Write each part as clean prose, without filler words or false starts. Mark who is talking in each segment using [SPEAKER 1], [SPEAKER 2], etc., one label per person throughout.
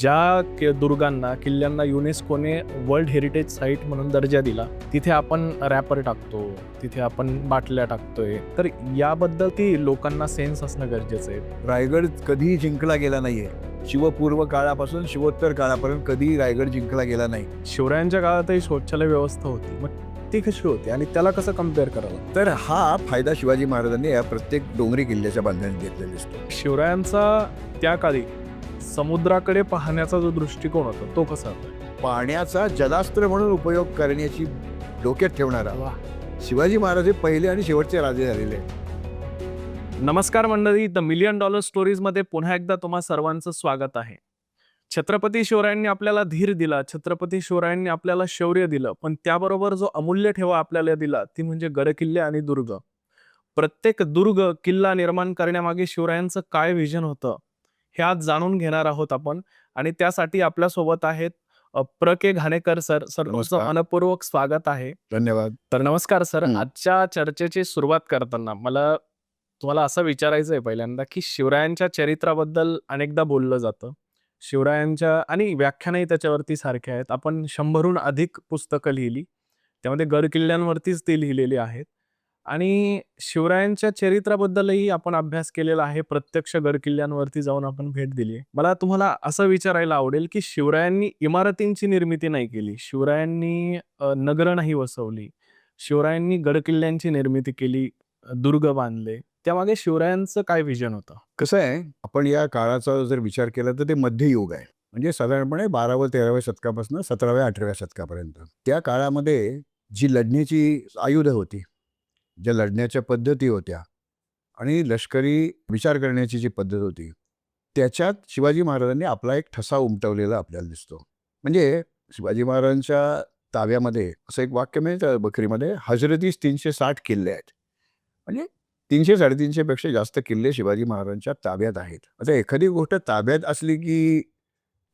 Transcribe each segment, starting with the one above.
[SPEAKER 1] ज्या दुर्गांना किल्ल्यांना युनेस्कोने world heritage site म्हणून दर्जा दिला, तिथे आपण रॅपर टाकतो, तिथे आपण बाटल्या टाकतोय, तर याबद्दल ती लोकांना सेन्स असणं गरजेचं आहे.
[SPEAKER 2] रायगड कधीही जिंकला गेला नाहीये. शिवपूर्व काळापासून शिवोत्तर काळापर्यंत कधी रायगड जिंकला गेला नाही.
[SPEAKER 1] शिवरायांच्या काळातही शौचालय व्यवस्था होती, मग ती कशी होती आणि त्याला कसं कम्पेअर करावं?
[SPEAKER 2] तर हा फायदा शिवाजी महाराजांनी या प्रत्येक डोंगरी किल्ल्याच्या बांधण्यात घेतलेला दिसतो.
[SPEAKER 1] शिवरायांचा त्या काळी समुद्राकडे पाहण्याचा जो दृष्टिकोन होता तो कसा होता?
[SPEAKER 2] पाण्याचा जलास्त्र म्हणून उपयोग करण्याची डोक्यात ठेवणारा
[SPEAKER 1] वाह.
[SPEAKER 2] शिवाजी महाराज हे पहिले आणि शेवटचे राजे झालेले आहेत.
[SPEAKER 1] नमस्कार मंडळी, द मिलियन डॉलर स्टोरीजमध्ये पुन्हा एकदा तुम्हा सर्वांचं स्वागत आहे. छत्रपती शिवरायांनी आपल्याला धीर दिला, छत्रपती शिवरायांनी आपल्याला शौर्य दिलं, पण त्याबरोबर जो अमूल्य ठेवा आपल्याला दिला ती म्हणजे गडकिल्ले आणि दुर्ग. प्रत्येक दुर्ग किल्ला निर्माण करण्यामागे शिवरायांचं काय विजन होतं हे आज जाणून घेणार आहोत आपण. आणि त्यासाठी आपल्यासोबत आहेत प्र के घाणेकर सर. तुमचं
[SPEAKER 2] नमस्कार.
[SPEAKER 1] मनपूर्वक स्वागत आहे.
[SPEAKER 2] धन्यवाद.
[SPEAKER 1] तर नमस्कार सर.
[SPEAKER 2] हं.
[SPEAKER 1] आजच्या चर्चेची सुरुवात करताना मला तुम्हाला असं विचारायचं आहे पहिल्यांदा, की शिवरायांच्या चरित्राबद्दल अनेकदा बोललं जातं. शिवरायांच्या आणि व्याख्यानही त्याच्यावरती सारखे आहेत. आपण 100हून अधिक पुस्तकं लिहिली, त्यामध्ये गड किल्ल्यांवरतीच ती लिहिलेली आहेत. आणि शिवरायांच्या चरित्राबद्दलही आपण अभ्यास केलेला आहे. प्रत्यक्ष गड किल्ल्यांवरती जाऊन आपण भेट दिली आहे. मला तुम्हाला असं विचारायला आवडेल, की शिवरायांनी इमारतींची निर्मिती नाही केली, शिवरायांनी नगरं नाही वसवली, शिवरायांनी गड किल्ल्यांची निर्मिती केली, दुर्ग बांधले. त्यामागे शिवरायांचं काय विजन होतं?
[SPEAKER 2] कसं आहे, आपण या काळाचा जर विचार केला तर ते मध्ययुग आहे. म्हणजे साधारणपणे 12व्या 13व्या शतकापासून 17व्या 18व्या शतकापर्यंत. त्या काळामध्ये जी लढण्याची आयुधं होती, ज्या लढण्याच्या पद्धती होत्या आणि लष्करी विचार करण्याची जी पद्धत होती, त्याच्यात शिवाजी महाराजांनी आपला एक ठसा उमटवलेला आपल्याला दिसतो. म्हणजे शिवाजी महाराजांच्या ताब्यामध्ये असं एक वाक्य मिळतं बखरीमध्ये, हजरतीस 360 किल्ले आहेत. म्हणजे 300-350 पेक्षा जास्त किल्ले शिवाजी महाराजांच्या ताब्यात आहेत. आता एखादी गोष्ट ताब्यात असली की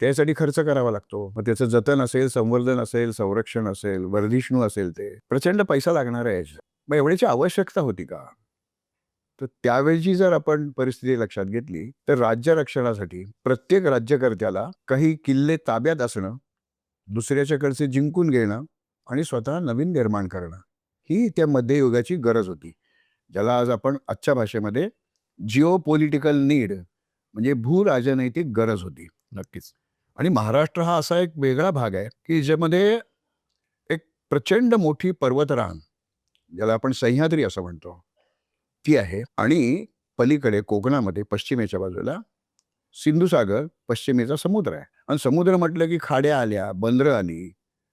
[SPEAKER 2] त्यासाठी खर्च करावा लागतो. मग त्याचं जतन असेल, संवर्धन असेल, संरक्षण असेल, वर्धिष्णू असेल, ते प्रचंड पैसा लागणार आहे. मग एवढ्याची आवश्यकता होती का? तर त्यावेळची जर आपण परिस्थिती लक्षात घेतली तर राज्य रक्षणासाठी प्रत्येक राज्यकर्त्याला काही किल्ले ताब्यात असणं, दुसऱ्याच्याकडचे जिंकून घेणं आणि स्वतः नवीन निर्माण करणं, ही त्या मध्ययुगाची गरज होती, ज्याला आज आपण आजच्या भाषेमध्ये जिओ पॉलिटिकल नीड म्हणजे भूराजनैतिक गरज होती.
[SPEAKER 1] नक्कीच.
[SPEAKER 2] आणि महाराष्ट्र हा असा एक वेगळा भाग आहे की ज्यामध्ये एक प्रचंड मोठी पर्वतरांग, ज्याला आपण सह्याद्री असं म्हणतो, ती आहे. आणि पलीकडे कोकणामध्ये पश्चिमेच्या बाजूला सिंधुसागर, पश्चिमेचा समुद्र आहे. आणि समुद्र म्हटलं की खाड्या आल्या, बंदरं आली,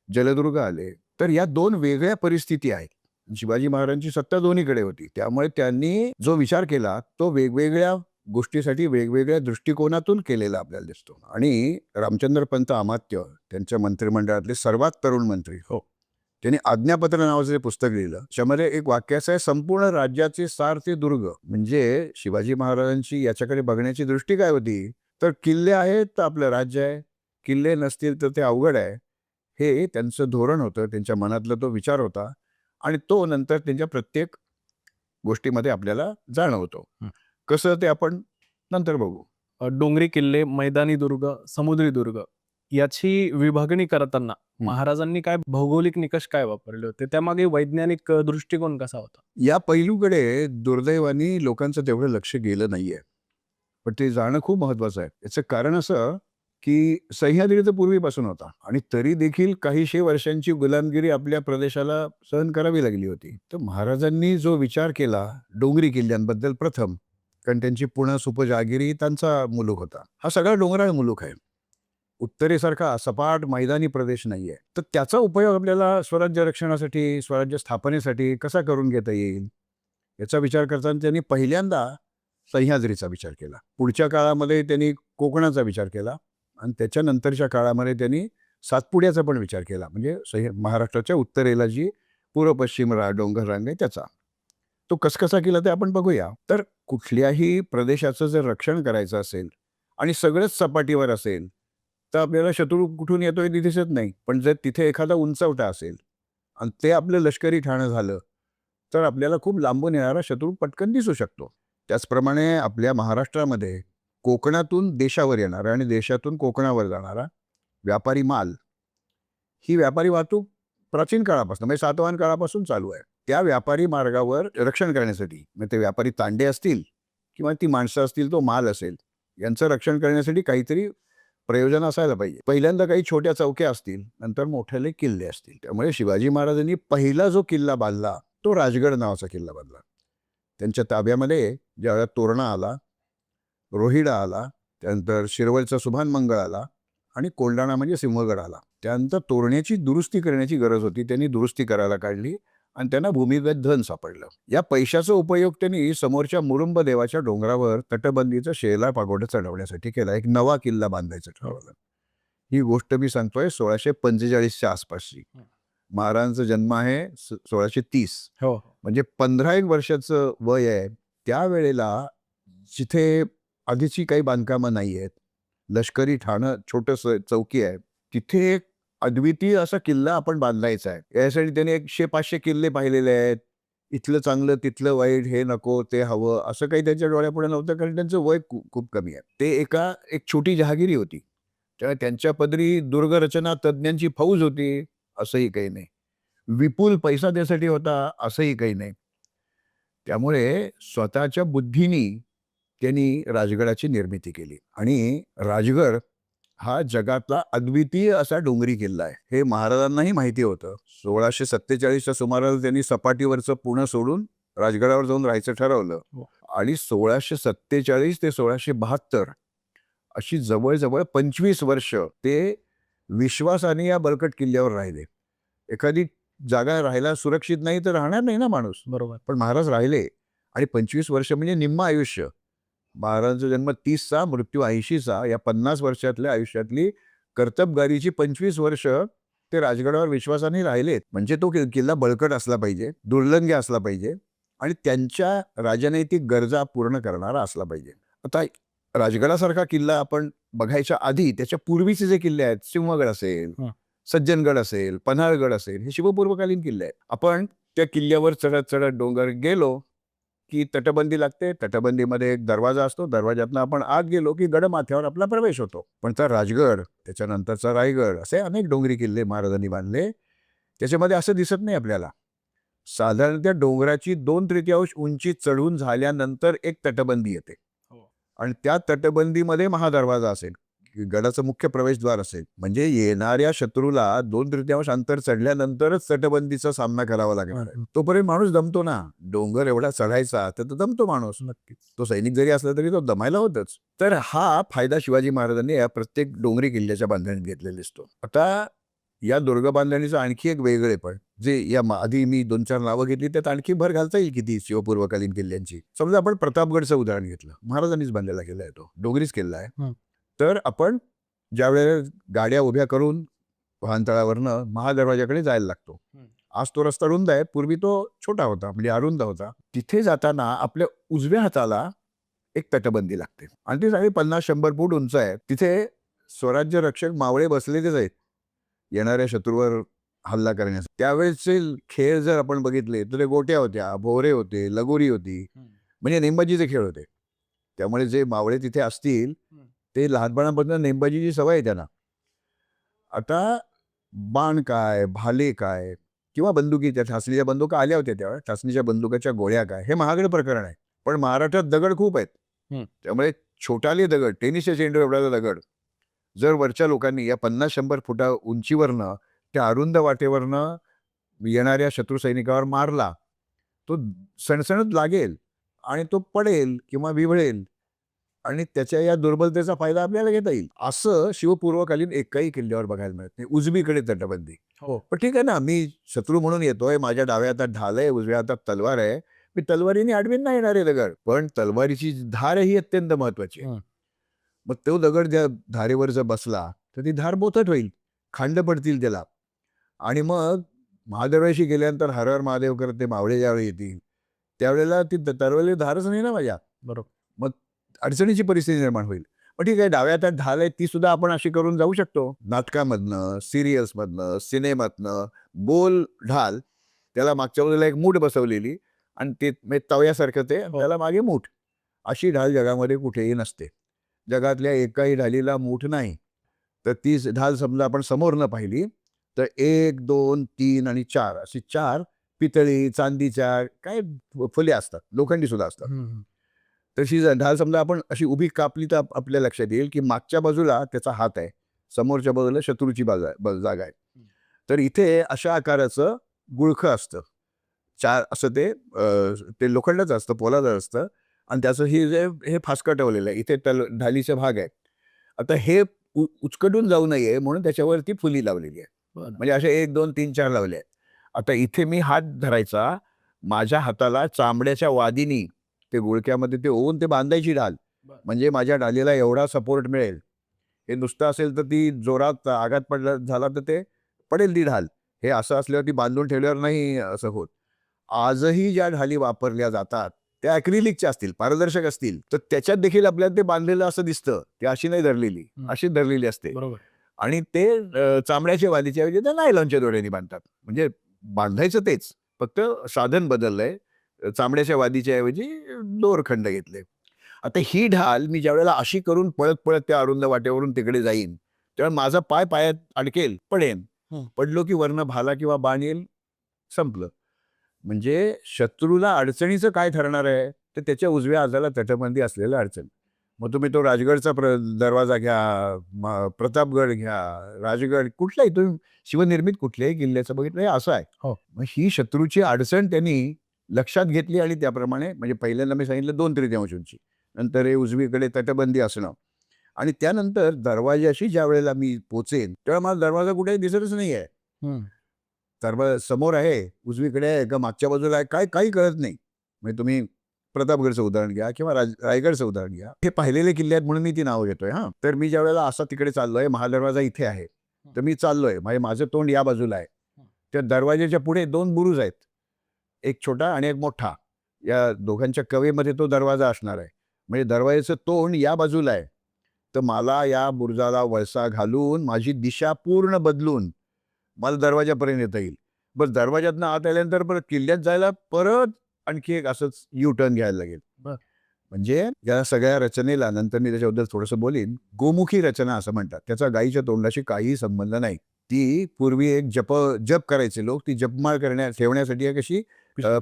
[SPEAKER 2] जलदुर्ग आले. तर या दोन वेगळ्या परिस्थिती आहेत. शिवाजी महाराजांची सत्ता दोन्हीकडे होती, त्यामुळे त्यांनी जो विचार केला तो वेगवेगळ्या गोष्टीसाठी वेगवेगळ्या दृष्टिकोनातून केलेला आपल्याला दिसतो. आणि रामचंद्र पंत अमात्य, त्यांच्या मंत्रिमंडळातले सर्वात तरुण मंत्री, त्यांनी आज्ञापत्र नावाचं जे पुस्तक लिहिलं, त्यामध्ये एक वाक्य असं आहे, संपूर्ण राज्याचे सार ते दुर्ग. म्हणजे शिवाजी महाराजांची याच्याकडे बघण्याची दृष्टी काय होती, तर किल्ले आहेत तर आपलं राज्य आहे, किल्ले नसतील तर ते अवघड आहे, हे त्यांचं धोरण होतं, त्यांच्या मनातला तो विचार होता. आणि तो नंतर त्यांच्या प्रत्येक गोष्टीमध्ये आपल्याला जाणवतो. कसं ते आपण नंतर बघू.
[SPEAKER 1] डोंगरी किल्ले, मैदानी दुर्ग, समुद्री दुर्ग याची विभागणी करताना महाराजांनी काय भौगोलिक निकष काय वापरले होते? त्यामागे वैज्ञानिक दृष्टिकोन कसा होता?
[SPEAKER 2] या पैलूकडे दुर्दैवानी लोकांचं तेवढं लक्ष गेलं नाहीये, पण ते जाणं खूप महत्वाचं आहे. याचं कारण असं की सह्याद्री तर पूर्वीपासून होता आणि तरी देखील काहीशे वर्षांची गुलामगिरी आपल्या प्रदेशाला सहन करावी लागली होती. तर महाराजांनी जो विचार केला डोंगरी किल्ल्यांबद्दल, प्रथम कारण त्यांची पुणे सुपजहागिरी त्यांचा मुलूक होता. हा सगळा डोंगराळ मुलूक आहे, उत्तरेसारखा सपाट मैदानी प्रदेश नाहीये. तर त्याचा उपयोग आपल्याला स्वराज्य रक्षणासाठी, स्वराज्य स्थापनेसाठी कसा करून घेता येईल याचा विचार करताना त्यांनी पहिल्यांदा सह्याद्रीचा विचार केला. पुढच्या काळामध्ये त्यांनी कोकणाचा विचार केला आणि त्याच्यानंतरच्या काळामध्ये त्यांनी सातपुड्याचा पण विचार केला. म्हणजे महाराष्ट्राच्या उत्तरेला जी पूर्व पश्चिम डोंगर रांग आहे त्याचा. तो कसा केला ते आपण बघूया. तर कुठल्याही प्रदेशाचं जर रक्षण करायचं असेल आणि सगळंच सपाटीवर असेल तर आपल्याला शत्रू कुठून येतोय ते दिसत नाही. पण जर तिथे एखादा उंचवटा असेल आणि ते आपलं लष्करी ठाणं झालं तर आपल्याला खूप लांबून येणारा शत्रू पटकन दिसू शकतो. त्याचप्रमाणे आपल्या महाराष्ट्रामध्ये कोकणातून देशावर येणारा आणि देशातून कोकणावर जाणारा व्यापारी माल, ही व्यापारी वाहतूक प्राचीन काळापासून म्हणजे सातवाहन काळापासून चालू आहे. त्या व्यापारी मार्गावर रक्षण करण्यासाठी, मग ते व्यापारी तांडे असतील किंवा ती माणसं असतील, तो माल असेल, यांचं रक्षण करण्यासाठी काहीतरी प्रयोजन असायला पाहिजे. पहिल्यांदा काही छोट्या चौक्या असतील, नंतर मोठ्याले किल्ले असतील. त्यामुळे शिवाजी महाराजांनी पहिला जो किल्ला बांधला तो राजगड नावाचा किल्ला बांधला. त्यांच्या ताब्यामध्ये ज्यावेळेला तोरणा आला, रोहिडा आला, त्यानंतर शिरवळचा सुभान मंगळ आला आणि कोल्हाणा म्हणजे सिंहगड आला. त्यानंतर तोरण्याची दुरुस्ती करण्याची गरज होती. त्यांनी दुरुस्ती करायला काढली आणि त्यांना भूमिगत धन सापडलं. या पैशाचा उपयोग त्यांनी समोरच्या मुरुंब देवाच्या डोंगरावर तटबंदीचं शेला पागोडा चढवण्यासाठी केला. एक नवा किल्ला बांधायचं ठरवलं. ही गोष्ट मी सांगतोय 1645च्या आसपासची. महाराजांचा जन्म आहे 1630.
[SPEAKER 1] हो.
[SPEAKER 2] म्हणजे 15 वर्षाचं वय आहे. त्यावेळेला जिथे आधीची काही बांधकामं नाही आहेत, लष्करी ठाणं छोटंसं चौकी आहे, तिथे एक अद्वितीय असा किल्ला आपण बांधायचा आहे. यासाठी त्याने 100-500 किल्ले पाहिलेले आहेत. इथलं चांगलं, तिथलं वाईट, हे नको, ते हवं, असं काही त्यांच्या डोळ्यापुढे नव्हतं, कारण त्यांचं वय खूप कमी आहे. ते एक छोटी जहागिरी होती. त्यामुळे त्यांच्या पदरी दुर्गरचना तज्ज्ञांची फौज होती असंही काही नाही. विपुल पैसा त्यासाठी होता असंही काही नाही. त्यामुळे स्वतःच्या बुद्धीनी त्यांनी राजगडाची निर्मिती केली आणि राजगड हा जगातला अद्वितीय असा डोंगरी किल्ला आहे. हे महाराजांनाही माहिती होतं. 1647च्या सुमाराला त्यांनी सपाटीवरचं पुणे सोडून राजगडावर जाऊन राहायचं ठरवलं आणि 1647 ते 1672 अशी जवळजवळ 25 वर्ष ते विश्वासाने या बळकट किल्ल्यावर राहिले. एखादी जागा राहायला सुरक्षित नाही तर राहणार नाही ना माणूस.
[SPEAKER 1] बरोबर.
[SPEAKER 2] पण महाराज राहिले आणि 25 वर्ष म्हणजे निम्म आयुष्य. महाराजांचा जन्म 30चा, मृत्यू 80चा, या 50 वर्षातल्या आयुष्यातली कर्तबगारीची 25 वर्ष ते राजगडावर विश्वासाने राहिलेत. म्हणजे तो किल्ला बळकट असला पाहिजे, दुर्लंघ्य असला पाहिजे आणि त्यांच्या राजनैतिक गरजा पूर्ण करणारा असला पाहिजे. आता राजगडासारखा किल्ला आपण बघायच्या आधी त्याच्या पूर्वीचे जे किल्ले आहेत, सिंहगड असेल, सज्जनगड असेल, पन्हाळगड असेल, हे शिवपूर्वकालीन किल्ले आहेत. आपण त्या किल्ल्यावर चढत चढत डोंगर गेलो की तटबंदी लागते. तटबंदीमध्ये एक दरवाजा असतो. दरवाजातनं आपण आत गेलो की गडमाथ्यावर आपला प्रवेश होतो. पण त्या राजगड, त्याच्यानंतरचा रायगड, असे अनेक डोंगरी किल्ले महाराजांनी बांधले. त्याच्यामध्ये असं दिसत नाही आपल्याला. साधारण त्या डोंगराची 2/3 उंची चढून झाल्यानंतर एक तटबंदी येते आणि त्या तटबंदीमध्ये महादरवाजा असेल, गडाचं मुख्य प्रवेशद्वार असेल. म्हणजे येणाऱ्या शत्रूला 2/3 अंतर चढल्यानंतरच तटबंदीचा सामना करावा लागणार आहे. तोपर्यंत माणूस दमतो ना. डोंगर एवढा चढायचा तर तो दमतो माणूस.
[SPEAKER 1] नक्कीच.
[SPEAKER 2] तो सैनिक जरी असला तरी तो दमायला होतच. तर हा फायदा शिवाजी महाराजांनी या प्रत्येक डोंगरी किल्ल्याच्या बांधणीत घेतलेला दिसतो. आता या दुर्ग बांधणीचं आणखी एक वेगळेपण, जे या आधी मी 2-4 नावं घेतली त्यात आणखी भर घालता येईल किती शिवपूर्वकालीन किल्ल्यांची. समजा आपण प्रतापगडचं उदाहरण घेतलं. महाराजांनीच बांधलेला किल्ला आहे तो. डोंगरीच किल्ला आहे. तर आपण ज्यावेळेला गाड्या उभ्या करून वाहनतळावरनं महादरवाजाकडे जायला लागतो. आज तो रस्ता रुंद आहे, पूर्वी तो छोटा होता, म्हणजे अरुंद होता. तिथे जाताना आपल्या उजव्या हाताला एक तटबंदी लागते आणि ती साडे 50-100 फूट उंच आहे. तिथे स्वराज्य रक्षक मावळे बसलेलेच आहेत येणाऱ्या शत्रूवर हल्ला करण्यासाठी. त्यावेळेसचे खेळ जर आपण बघितले तर ते गोट्या होत्या, भोवरे होते, लगोरी होती, म्हणजे नेमबाजीचे खेळ होते. त्यामुळे जे मावळे तिथे असतील ते लहानपणापासून नेमबाजीची सवय आहे त्यांना. आता बाण काय, भाले काय किंवा बंदुकी, त्या ठासणीच्या बंदुका आल्या होत्या त्यावेळेस, ठासणीच्या बंदुकाच्या गोळ्या काय, हे महागडं प्रकरण आहे. पण महाराष्ट्रात दगड खूप आहेत. त्यामुळे छोटाले दगड, टेनिसच्या चेंडू एवढ्याचा दगड जर वरच्या लोकांनी या 50-100 फुटा उंचीवरनं त्या अरुंद वाटेवरनं येणाऱ्या शत्रू सैनिकावर मारला, तो सणसणत लागेल आणि तो पडेल किंवा विव्हळेल आणि त्याच्या या दुर्बलतेचा फायदा आपल्याला घेता येईल. असं शिवपूर्वकालीन एकाही किल्ल्यावर बघायला मिळत नाही. उजवीकडे तटबंदी. पण ठीक आहे ना, मी शत्रू म्हणून येतोय, माझ्या डाव्या हातात ढाल आहे, उजव्या हातात तलवार आहे, मी तलवारीने आडवीन नाही येणार आहे दगड. पण तलवारीची धार ही अत्यंत महत्वाची आहे. मग तो दगड त्या धारेवर जर बसला तर ती धार बोथट होईल, खांड पडतील त्याला. आणि मग महादेवाशी गेल्यानंतर हर हर महादेव करत ते मावळे ज्यावेळी येतील त्यावेळेला ती तलवारीला धारच नाही ना माझ्या.
[SPEAKER 1] बरोबर.
[SPEAKER 2] मग अडचणीची परिस्थिती निर्माण होईल. पण ठीक आहे, डाव्या हातात ढाल आहे, ती सुद्धा आपण अशी करून जाऊ शकतो. नाटकामधनं, सिरियल्समधनं, सिनेमातनं बोल ढाल, त्याला मागच्या बाजूला एक मूठ बसवलेली आणि ते तव्यासारखं ते त्याला मागे मूठ, अशी ढाल जगामध्ये कुठेही नसते. जगातल्या एकाही ढालीला मूठ नाही. तर ती ढाल समजा आपण समोर न पाहिली तर 1, 2, 3 आणि 4 अशी 4 पितळी, चांदीच्या काय फुले असतात, लोखंडी सुद्धा असतात. तशी ढाल समजा आपण अशी उभी कापली तर आपल्या लक्षात येईल की मागच्या बाजूला त्याचा हात आहे, समोरच्या बाजूला शत्रूची जागा आहे. तर इथे अशा आकाराचं गुळखं असतं. 4 असं ते लोखंडाचं असतं, पोलादाचं असतं आणि त्याचं हे फासकं ठेवलेलं आहे. इथे ढालीचा भाग आहे. आता हे उचकटून जाऊ नये म्हणून त्याच्यावरती फुली लावलेली आहे. म्हणजे असे 1, 2, 3, 4 लावले आहेत. आता इथे मी हात धरायचा, माझ्या हाताला चांबड्याच्या वादीनी ते गुळक्यामध्ये ते ओवून ते बांधायची ढाल. म्हणजे माझ्या ढालीला एवढा सपोर्ट मिळेल. हे नुसतं असेल तर ती जोरात आघात झाला तर ते पडेल ती ढाल. हे असं असल्यावर ती बांधून ठेवल्यावर नाही असं होत. आजही ज्या ढाली वापरल्या जातात त्या ॲक्रिलिकच्या असतील, पारदर्शक असतील, तर त्याच्यात देखील आपल्याला ते बांधलेलं असं दिसतं. ती अशी नाही धरलेली, अशी धरलेली असते.
[SPEAKER 1] बरोबर.
[SPEAKER 2] आणि ते चामड्याच्या वादीच्या ऐवजी ते नायलॉनच्या दोऱ्याने बांधतात. म्हणजे बांधायचं तेच, फक्त साधन बदललंय. चामड्याच्या वादीच्या ऐवजी दोरखंड घेतले. आता ही ढाल मी ज्यावेळेला अशी करून पळत त्या अरुंद वाटेवरून तिकडे जाईन, तेव्हा माझा पाय पायात अडकेल, पडेन. पडलो की वरनं भाला किंवा बाण येईल, संपलं. म्हणजे शत्रूला अडचणीचं काय ठरणार आहे, तर त्याच्या उजव्या हाताला तटबंदी असलेलं अडचण. मग तुम्ही तो राजगडचा दरवाजा घ्या, प्रतापगड घ्या, राजगड कुठलाही तुम्ही शिवनिर्मित कुठल्याही किल्ल्याचं बघितलं हे असं आहे. मग ही शत्रूची अडचण त्यांनी लक्षात घेतली आणि त्याप्रमाणे म्हणजे पहिल्यांदा मी सांगितलं 2/3 उंची, नंतर हे उजवीकडे तटबंदी असणं आणि त्यानंतर दरवाजाशी ज्या वेळेला मी पोचेन तेव्हा मला दरवाजा कुठेही दिसतच नाही आहे. दरवाजा समोर आहे, उजवीकडे आहे का मागच्या बाजूला आहे, काही कळत नाही. म्हणजे तुम्ही प्रतापगडचं उदाहरण घ्या किंवा रायगडचं उदाहरण घ्या. हे पाहिलेले किल्ले आहेत म्हणून मी ती नावं घेतोय. तर मी ज्या वेळेला असा तिकडे चाललोय, महादरवाजा इथे आहे, तर मी चाललोय म्हणजे माझं तोंड या बाजूला आहे. त्या दरवाजाच्या पुढे 2 बुरुज आहेत, एक छोटा आणि एक मोठा. या दोघांच्या कवेमध्ये तो दरवाजा असणार आहे. म्हणजे दरवाजाचं तोंड या बाजूला आहे. तर मला या बुरुजाला वळसा घालून माझी दिशा पूर्ण बदलून मला दरवाजापर्यंत येता येईल. बस दरवाजातनं आत आल्यानंतर परत किल्ल्यात जायला परत आणखी एक असंच यू टर्न घ्यायला लागेल. म्हणजे या सगळ्या रचनेला नंतर मी त्याच्याबद्दल थोडंसं बोलीन. गोमुखी रचना असं म्हणतात. त्याचा गायीच्या तोंडाशी काहीही संबंध नाही. ती पूर्वी एक जप करायचे लोक, ती जपमाळ ठेवण्यासाठी एक अशी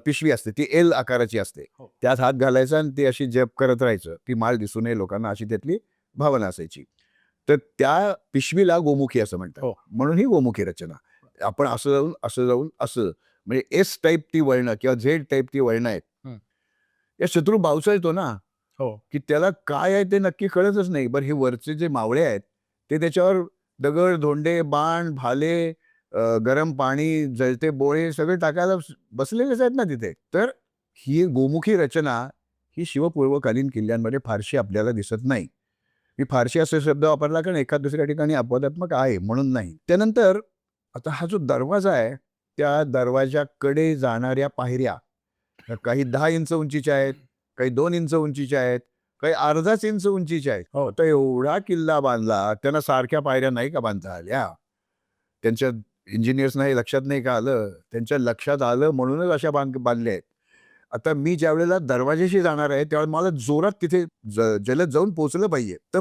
[SPEAKER 2] पिशवी असते, ती एल आकाराची असते. त्यात हात घालायचा आणि ते अशी जप करत राहायचं. ती माळ दिसू नये लोकांना अशी त्यातली भावना असायची. तर त्या पिशवीला गोमुखी असं म्हणतात. म्हणून ही गोमुखी रचना. आपण असं जाऊन असं म्हणजे एस टाईप ती वळणं किंवा झेड टाईप ती वळणं आहेत. या शत्रू बावसाळतो ना, की त्याला काय आहे ते नक्की कळतच नाही. बरं हे वरचे जे मावळे आहेत ते त्याच्यावर दगड, धोंडे, बाण, भाले, गरम पाणी, जळते बोळे सगळे टाकायला बसलेलेच आहेत ना तिथे. तर ही गोमुखी रचना ही शिवपूर्वकालीन किल्ल्यांमध्ये फारशी आपल्याला दिसत नाही. मी फारशी असे शब्द वापरला कारण एखाद दुसऱ्या ठिकाणी अपवादात्मक आहे म्हणून नाही. त्यानंतर आता हा जो दरवाजा आहे, त्या दरवाजाकडे जाणाऱ्या पायऱ्या काही 10 इंच उंचीच्या आहेत, काही 2 इंच उंचीच्या आहेत, काही अर्धाच इंच उंचीच्या आहेत. तर एवढा किल्ला बांधला, त्यांना सारख्या पायऱ्या नाही का बांधता आल्या? त्यांच्या इंजिनियर्सना हे लक्षात नाही का आलं? त्यांच्या लक्षात आलं म्हणूनच अशा बांधल्या आहेत. आता मी ज्यावेळेला दरवाजाशी जाणार आहे त्यावेळेला मला जोरात तिथे जलद जाऊन पोहोचलं पाहिजे. तर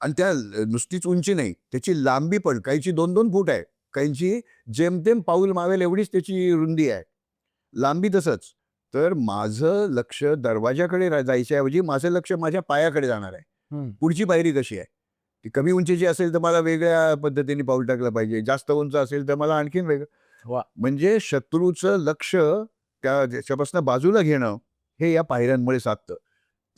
[SPEAKER 2] आणि त्या नुसतीच उंची नाही, त्याची लांबी पण काहीची 2-2 फूट आहे, काहींची जेमतेम पाऊल मावेल एवढीच त्याची रुंदी आहे, लांबी तसंच. तर माझं लक्ष दरवाजाकडे जायच्या ऐवजी माझं लक्ष माझ्या पायाकडे जाणार आहे. पुढची पायरी कशी आहे? ती कमी उंचीची असेल तर मला वेगळ्या पद्धतीने पाऊल टाकलं पाहिजे, जास्त उंच असेल तर मला आणखीन वेगळं. म्हणजे शत्रूचं लक्ष त्याच्यापासून बाजूला घेणं हे या पायऱ्यांमुळे साधतं.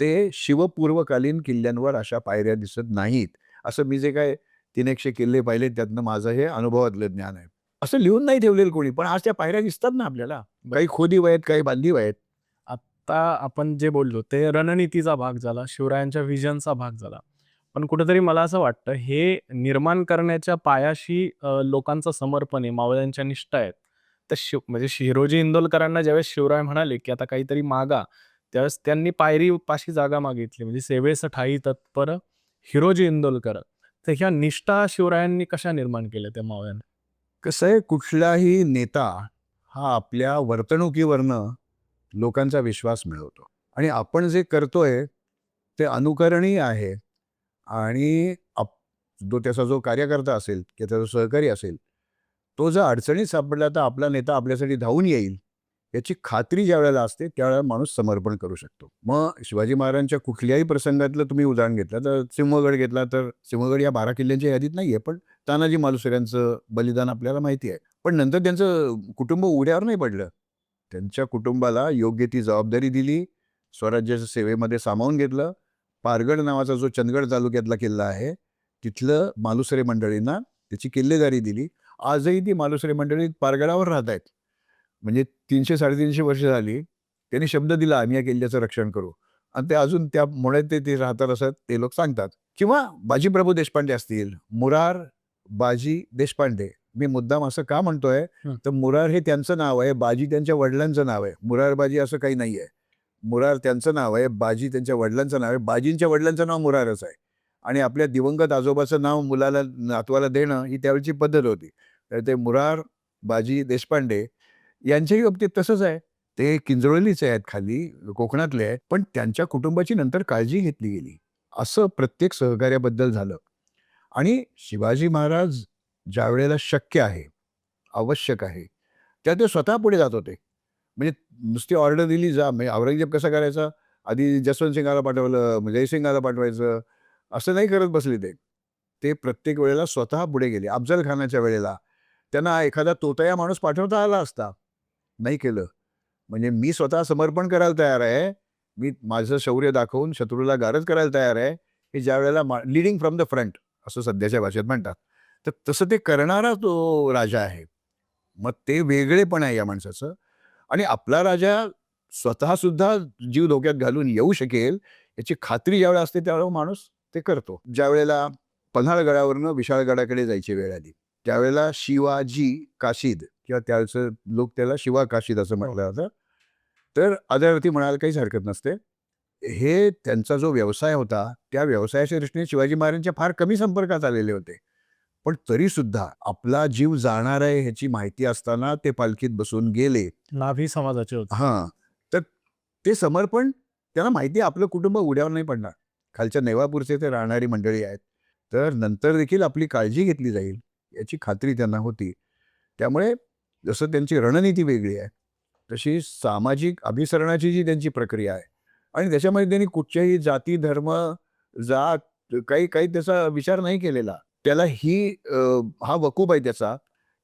[SPEAKER 2] ते शिवपूर्वकालीन किल्ल्यांवर अशा पायऱ्या दिसत नाहीत. असं मी जे काय 300 किल्ले पाहिले त्यातनं माझं हे अनुभवातलं ज्ञान आहे. असं लिहून नाही ठेवलेलं कोणी, पण आज त्या पायऱ्या दिसतात ना आपल्याला. काही खोदीव आहेत, काही बांधीव आहेत.
[SPEAKER 1] आता आपण जे बोललो ते रणनीतीचा भाग झाला, शिवरायांच्या व्हिजनचा भाग झाला. पण कुठेतरी मला असं वाटतं हे निर्माण करण्याच्या पायाशी लोकांचं समर्पण आहे, मावळ्यांच्या निष्ठा आहेत. तर म्हणजे हिरोजी इंदोलकरांना ज्यावेळेस शिवराय म्हणाले, की आता काहीतरी मागा, त्यावेळेस त्यांनी पायरीपाशी जागा मागितली. म्हणजे सेवेस ठायी तत्पर हिरोजी इंदोलकर. तर ह्या निष्ठा शिवरायांनी कशा निर्माण केल्या त्या मावळ्यांना?
[SPEAKER 2] कसं आहे, कुठलाही नेता हा आपल्या वर्तणुकीवरनं लोकांचा विश्वास मिळवतो आणि आपण जे करतोय ते अनुकरणीय आहे आणि जो त्याचा जो कार्यकर्ता असेल किंवा त्याचा सहकारी असेल, तो जर अडचणीत सापडला तर आपला नेता आपल्यासाठी धावून येईल याची खात्री ज्या वेळेला असते त्यावेळेला माणूस समर्पण करू शकतो. मग शिवाजी महाराजांच्या कुठल्याही प्रसंगातलं तुम्ही उदाहरण घेतलं तर सिंहगड घेतला तर सिंहगड या 12 किल्ल्यांच्या यादीत नाही आहे, पण तानाजी मालुसऱ्यांचं बलिदान आपल्याला माहिती आहे. पण नंतर त्यांचं कुटुंब उघड्यावर नाही पडलं. त्यांच्या कुटुंबाला योग्य ती जबाबदारी दिली, स्वराज्याच्या सेवेमध्ये सामावून घेतलं. पारगड नावाचा जो चंदगड तालुक्यातला किल्ला आहे, तिथलं मालुसरे मंडळींना त्याची किल्लेदारी दिली. आजही ती मालुसरे मंडळी पारगडावर राहत आहेत. म्हणजे 300-350 वर्ष झाली. त्यांनी शब्द दिला, आम्ही या किल्ल्याचं रक्षण करू आणि ते अजून त्यामुळे ते राहतात असं ते लोक सांगतात. किंवा बाजीप्रभू देशपांडे असतील, मुरार बाजी देशपांडे. मी मुद्दाम असं का म्हणतोय, तर मुरार हे त्यांचं नाव आहे, बाजी त्यांच्या वडिलांचं नाव आहे. मुरार बाजी असं काही नाही आहे. मुरार त्यांचं नाव आहे, बाजी त्यांच्या वडिलांचं नाव आहे. बाजींच्या वडिलांचं नाव मुरारच आहे आणि आपल्या दिवंगत आजोबाचं नाव मुलाला नातवाला देणं ही त्यावेळची पद्धत होती. तर ते मुरार बाजी देशपांडे यांच्याही बाबतीत तसंच आहे. ते किंजळलीचे आहेत, खाली कोकणातले आहेत, पण त्यांच्या कुटुंबाची नंतर काळजी घेतली गेली. असं प्रत्येक सहकार्याबद्दल झालं. आणि शिवाजी महाराज ज्या वेळेला शक्य आहे, आवश्यक आहे, त्या ते स्वतः पुढे जात होते. म्हणजे नुसती ऑर्डर दिली जा, म्हणजे औरंगजेब कसा करायचा, आधी जसवंत सिंगाला पाठवलं, जयसिंगाला पाठवायचं, असं नाही करत बसले ते. ते प्रत्येक वेळेला स्वतः पुढे गेले. अफजल खानाच्या वेळेला त्यांना एखादा तोतया माणूस पाठवता आला असता, नाही केलं. म्हणजे मी स्वतः समर्पण करायला तयार आहे, मी माझं शौर्य दाखवून शत्रूला गारद करायला तयार आहे, हे ज्या वेळेला लिडिंग फ्रॉम द फ्रंट असं सध्याच्या भाषेत म्हणतात. तर तसं ते करणारा तो राजा आहे. मग ते वेगळेपण आहे या माणसाचं. आणि आपला राजा स्वतःसुद्धा जीव धोक्यात घालून येऊ शकेल याची खात्री ज्यावेळेला असते त्यावेळेला माणूस ते करतो. ज्यावेळेला पन्हाळगडावरनं विशाळगडाकडे जायची वेळ आली, त्यावेळेला शिवाजी काशीद किंवा त्याचं लोक त्याला शिवा काशीद असं म्हटलं जातं. तर आदरार्थी म्हणायला काहीच हरकत नसते. हे त्यांचा जो व्यवसाय होता, त्या व्यवसायाच्या दृष्टीने शिवाजी महाराजांच्या फार कमी संपर्कात आलेले होते. पण तरीसुद्धा आपला जीव जाणार आहे ह्याची माहिती असताना ते पालखीत बसून गेले.
[SPEAKER 1] नाभी समाजाचे होते.
[SPEAKER 2] हां, तर ते समर्पण त्यांना माहिती आहे आपलं कुटुंब उड्यावर नाही पडणार. खालच्या नेवापूरचे ते राहणारी मंडळी आहेत. तर नंतर देखील आपली काळजी घेतली जाईल याची खात्री त्यांना होती. त्यामुळे जसं त्यांची रणनीती वेगळी आहे, तशी सामाजिक अभिसरणाची जी त्यांची प्रक्रिया आहे आणि त्याच्यामध्ये त्यांनी कुठच्याही जाती, धर्म, जात काही काही त्याचा विचार नाही केलेला. त्याला हा वकूफ आहे त्याचा,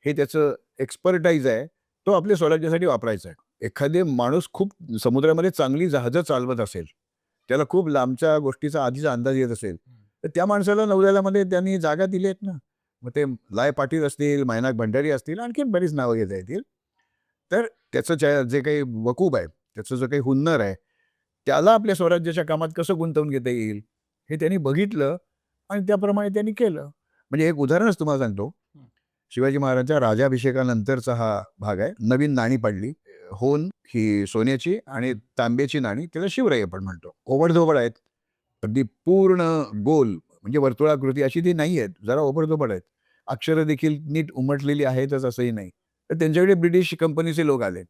[SPEAKER 2] हे त्याचं एक्सपर्टाईज आहे, तो आपल्या स्वराज्यासाठी वापरायचा आहे. एखादे माणूस खूप समुद्रामध्ये चांगली जहाजं चालवत असेल, त्याला खूप लांबच्या गोष्टीचा आधीचा अंदाज येत असेल, तर त्या माणसाला नौदलामध्ये त्यांनी जागा दिली आहेत ना. मग ते लाय पाटील असतील, मैनाक भंडारी असतील, आणखीन बरीच नावं घेता येतील. तर त्याचं जे काही वकूफ आहे, त्याचं जो काही हुन्नर आहे, त्याला आपल्या स्वराज्याच्या कामात कसं गुंतवून घेता येईल, हे त्यांनी बघितलं आणि त्याप्रमाणे त्यांनी केलं. म्हणजे एक उदाहरणच तुम्हाला सांगतो. शिवाजी महाराजांच्या राज्याभिषेकानंतरचा हा भाग आहे. नवीन नाणी पडली. होन ही सोन्याची आणि तांब्याची नाणी, त्याला शिवराई आपण म्हणतो. ओबडधोबड आहेत. अगदी पूर्ण गोल म्हणजे वर्तुळाकृती अशी ती नाही आहेत. जरा ओबडधोबड आहेत. अक्षरं देखील नीट उमटलेली आहेतच असंही नाही. तर त्यांच्याकडे ब्रिटिश कंपनीचे लोक आले,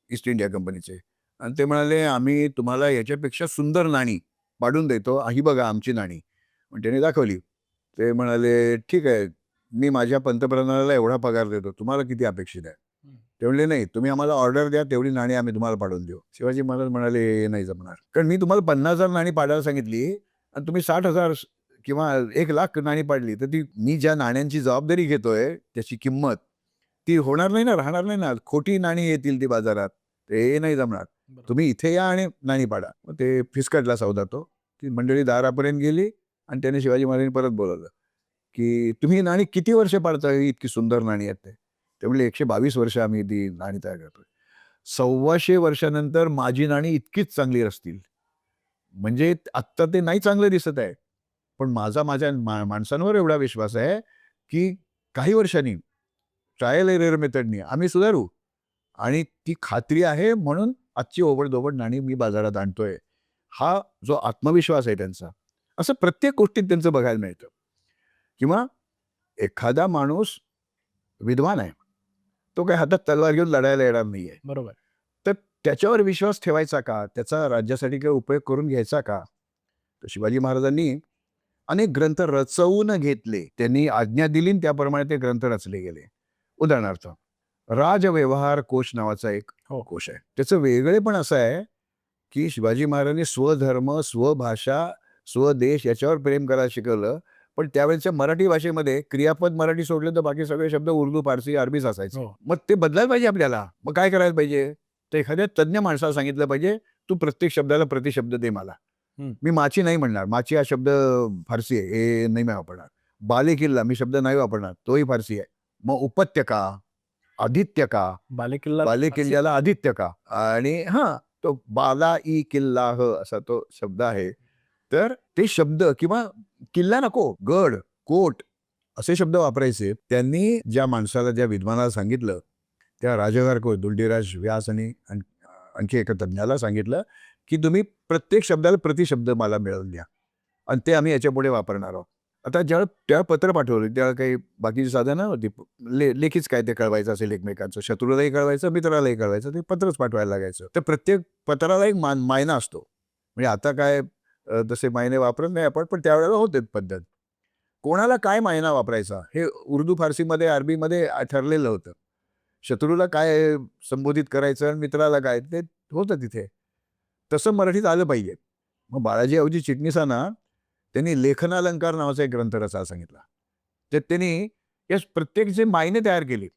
[SPEAKER 2] ईस्ट इंडिया कंपनीचे, आणि ते म्हणाले, आम्ही तुम्हाला याच्यापेक्षा सुंदर नाणी पाडून देतो. ही बघा आमची नाणी. मग त्यांनी दाखवली. ते म्हणाले, ठीक आहे, मी माझ्या पंतप्रधानाला एवढा पगार देतो, तुम्हाला किती अपेक्षित आहे? ते म्हणले, नाही, तुम्ही आम्हाला ऑर्डर द्या, तेवढी नाणी आम्ही तुम्हाला पाडून देऊ. शिवाजी महाराज म्हणाले, हे नाही जमणार, कारण मी तुम्हाला 50,000 नाणी पाडायला सांगितली आणि तुम्ही 60,000 किंवा 1,00,000 नाणी पाडली, तर ती मी ज्या नाण्यांची जबाबदारी घेतोय त्याची किंमत ती होणार नाही ना, राहणार नाही ना. खोटी नाणी येतील ती बाजारात, ते नाही जमणार. तुम्ही इथे या आणि नाणी पाडा. मग ते फिसकटला सौदा तो. ती मंडळी दारापर्यंत गेली आणि त्याने शिवाजी महाराजांनी परत बोलावलं, की तुम्ही नाणी किती वर्ष पाडता, इतकी सुंदर नाणी आहेत ते? ते म्हणले, 122 वर्ष आम्ही ती नाणी तयार करतोय. 1,200 वर्षानंतर माझी नाणी इतकीच चांगली असतील. म्हणजे आत्ता ते नाही चांगलं दिसत आहे, पण माझ्या माणसांवर एवढा विश्वास आहे, की काही वर्षांनी ट्रायल एरर मेथडनी आम्ही सुधारू आणि ती खात्री आहे, म्हणून आजची ओबडधोबड नाणी मी बाजारात आणतोय. हा जो आत्मविश्वास आहे त्यांचा, असं प्रत्येक गोष्टीत त्यांचं बघायला मिळतं. किंवा एखादा माणूस विद्वान आहे, तो काही हातात तलवार घेऊन लढायला येणार नाहीये.
[SPEAKER 1] बरोबर.
[SPEAKER 2] तर त्याच्यावर विश्वास ठेवायचा का? त्याचा राज्यासाठी काही उपयोग करून घ्यायचा का? तर शिवाजी महाराजांनी अनेक ग्रंथ रचवून घेतले. त्यांनी आज्ञा दिली आणि त्याप्रमाणे ते ग्रंथ रचले गेले. उदाहरणार्थ राजव्यवहार कोश नावाचा एक
[SPEAKER 1] हो.
[SPEAKER 2] कोश आहे. त्याचं वेगळेपण असं आहे की शिवाजी महाराजांनी स्वधर्म, स्वभाषा, स्वदेश याच्यावर प्रेम करायला शिकवलं. पण त्यावेळेच्या मराठी भाषेमध्ये क्रियापद मराठी सोडले तर बाकी सगळे शब्द उर्दू, फारसी, अरबीच असायचे.
[SPEAKER 1] हो.
[SPEAKER 2] मग ते बदलायला पाहिजे आपल्याला. मग काय करायला पाहिजे? तर एखाद्या तज्ञ माणसाला सांगितलं पाहिजे, "तू प्रत्येक शब्दाला प्रतिशब्द दे मला."
[SPEAKER 1] हं.
[SPEAKER 2] मी माची नाही म्हणणार. माची हा शब्द फारसी आहे. हे नाही मी वापरणार. बालेकिल्ला मी शब्द नाही वापरणार. तोही फारसी आहे. मग उपत्यका, आदित्यका,
[SPEAKER 1] बालेकिल्ला
[SPEAKER 2] बालेकिल्ल्याला आदित्यका आणि तो बाला ई किल्लाह असा तो शब्द आहे. तर ते शब्द किंवा किल्ला नको, गड, कोट असे शब्द वापरायचे. त्यांनी ज्या माणसाला, ज्या विद्वानाला सांगितलं, त्या राजगार दुलडीराज व्यास आणि आणखी एका तज्ञाला सांगितलं, की तुम्ही प्रत्येक शब्दाला प्रतिशब्द मला मिळवून द्या आणि ते आम्ही याच्यापुढे वापरणार आहोत. आता त्या पत्र पाठवलं त्यावेळेला काही बाकीची साधनं होती. लेखीच काय ते कळवायचं असेल एकमेकांचं. शत्रूलाही कळवायचं, मित्रालाही कळवायचं. ते पत्रच पाठवायला लागायचं. तर प्रत्येक पत्राला एक मायना असतो. म्हणजे आता काय तसे मायने वापरत नाही आपण, पण त्यावेळेला होते पद्धत. कोणाला काय मायना वापरायचा हे उर्दू, फारसीमध्ये, अरबीमध्ये ठरलेलं होतं. शत्रूला काय संबोधित करायचं आणि मित्राला काय ते होतं तिथे. तसं मराठीत आलं पाहिजे. मग बाळाजी अवजी चिटणीसांना त्यांनी लेखनालंकार नावाचा एक ग्रंथ रचायला सांगितला. तर त्यांनी या प्रत्येकचे मायने तयार केले.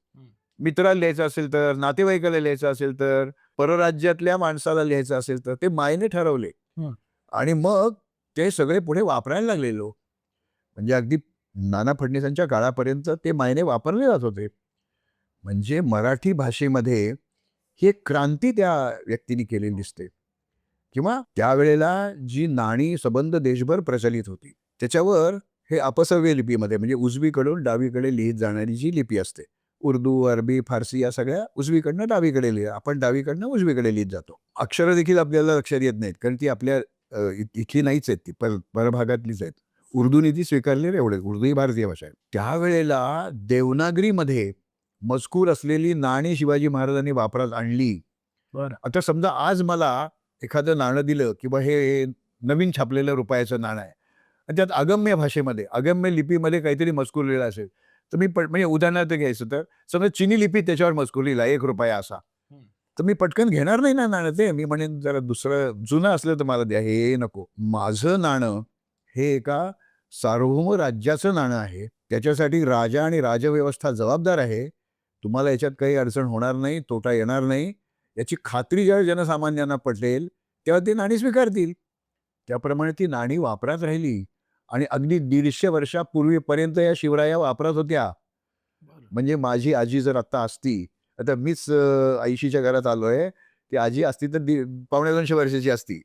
[SPEAKER 2] मित्राला लिहायचं असेल तर, नातेवाईकाला लिहायचं असेल तर, परराज्यातल्या माणसाला लिहायचं असेल तर ते मायने ठरवले. आणि मग ते सगळे पुढे वापरायला लागले लोक. म्हणजे अगदी नाना फडणवीसांच्या काळापर्यंत ते मायने वापरले जात होते. म्हणजे मराठी भाषेमध्ये ही एक क्रांती त्या व्यक्तीने केलेली दिसते. किंवा त्यावेळेला जी नाणी सबंध देशभर प्रचलित होती त्याच्यावर हे अपसव्य लिपीमध्ये म्हणजे उजवीकडून डावीकडे लिहित जाणारी जी लिपी असते, उर्दू, अरबी, फारसी या सगळ्या उजवीकडनं डावीकडे लिहित, आपण डावीकडनं उजवीकडे लिहित जातो. अक्षरं देखील आपल्याला लक्षात येत नाहीत कारण ती आपल्या इथली नाहीच आहेत, ती परभागातलीच आहेत. उर्दूने ती स्वीकारलेली एवढे, उर्दू ही भारतीय भाषा आहे. त्यावेळेला देवनागरीमध्ये मजकूर असलेली नाणी शिवाजी महाराजांनी वापरात आणली.
[SPEAKER 1] बरं.
[SPEAKER 2] आता समजा आज मला एखादं नाणं दिलं किंवा हे नवीन छापलेलं रुपयाचं नाणं आहे आणि त्यात अगम्य भाषेमध्ये, अगम्य लिपीमध्ये काहीतरी मजकूर लिहिला असेल तर मी म्हणजे उदाहरणार्थ घ्यायचं तर समजा चिनी लिपीत त्याच्यावर मजकूर लिहिला ₹1 असा, तर मी पटकन घेणार नाही ना नाणं ते. मी म्हणेन जरा दुसरं जुनं असलं तर मला द्या, हे नको. माझं नाणं हे एका सार्वभौम राज्याचं नाणं आहे. त्याच्यासाठी राजा आणि राजव्यवस्था जबाबदार आहे. तुम्हाला याच्यात काही अडचण होणार नाही, तोटा येणार नाही याची खात्री ज्या जनसामान्यांना पटेल तेव्हा ती नाणी स्वीकारतील. त्याप्रमाणे ती नाणी वापरात राहिली आणि अगदी 150 वर्षापूर्वीपर्यंत या शिवराया वापरत होत्या. म्हणजे माझी आजी जर आता असती, आता मीच 80च्या घरात आलोय, ती आजी असती तर 250 वर्षाची असती.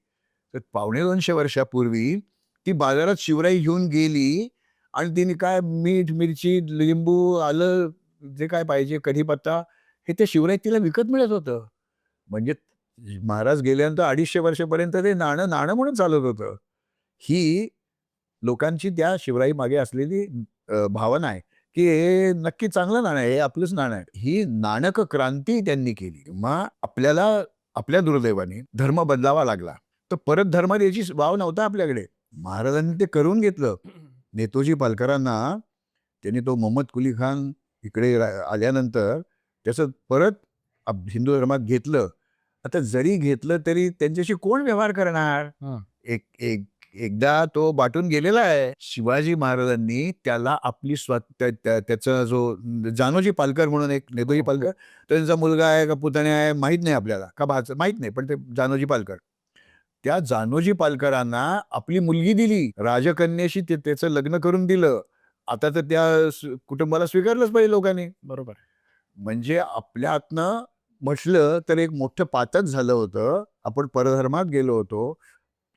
[SPEAKER 2] तर 250 वर्षापूर्वी ती बाजारात शिवराई घेऊन गेली आणि तिने काय मीठ, मिरची, लिंबू, आलं जे काय पाहिजे, कढीपत्ता हे त्या शिवराईत तिला विकत मिळत होतं. म्हणजे महाराज गेल्यानंतर 250 वर्षापर्यंत ते नाणं म्हणून चालत होतं. ही लोकांची त्या शिवराई मागे असलेली भावना आहे की हे नक्की चांगलं नाणं आहे, हे आपलंच नाणं आहे. ही नाणक क्रांती त्यांनी केली. मग आपल्याला आपल्या दुर्दैवाने धर्म बदलावा लागला. तर परत धर्म द्यायची वाव नव्हता आपल्याकडे. महाराजांनी ते करून घेतलं. नेतोजी पालकरांना त्यांनी तो मोहम्मद कुली खान इकडे आल्यानंतर त्याचं परत हिंदू धर्मात घेतलं. आता जरी घेतलं तरी त्यांच्याशी कोण व्यवहार करणार? एकदा तो बाटून गेलेला आहे. शिवाजी महाराजांनी त्याला आपली त्याचा जो जानोजी पालकर म्हणून एक नेतोजी पालकर, त्यांचा मुलगा आहे का पुतण्या आहे माहीत नाही आपल्याला, का भाचा माहीत नाही, पण ते जानोजी पालकर, त्या जानोजी पालकरांना आपली मुलगी दिली, राजकन्याशी त्याचं लग्न करून दिलं. आता तर त्या कुटुंबाला स्वीकारलंच पाहिजे लोकांनी.
[SPEAKER 1] बरोबर.
[SPEAKER 2] म्हणजे आपल्या हातनं म्हटलं तर एक मोठं पातच झालं होतं. आपण परधर्मात गेलो होतो,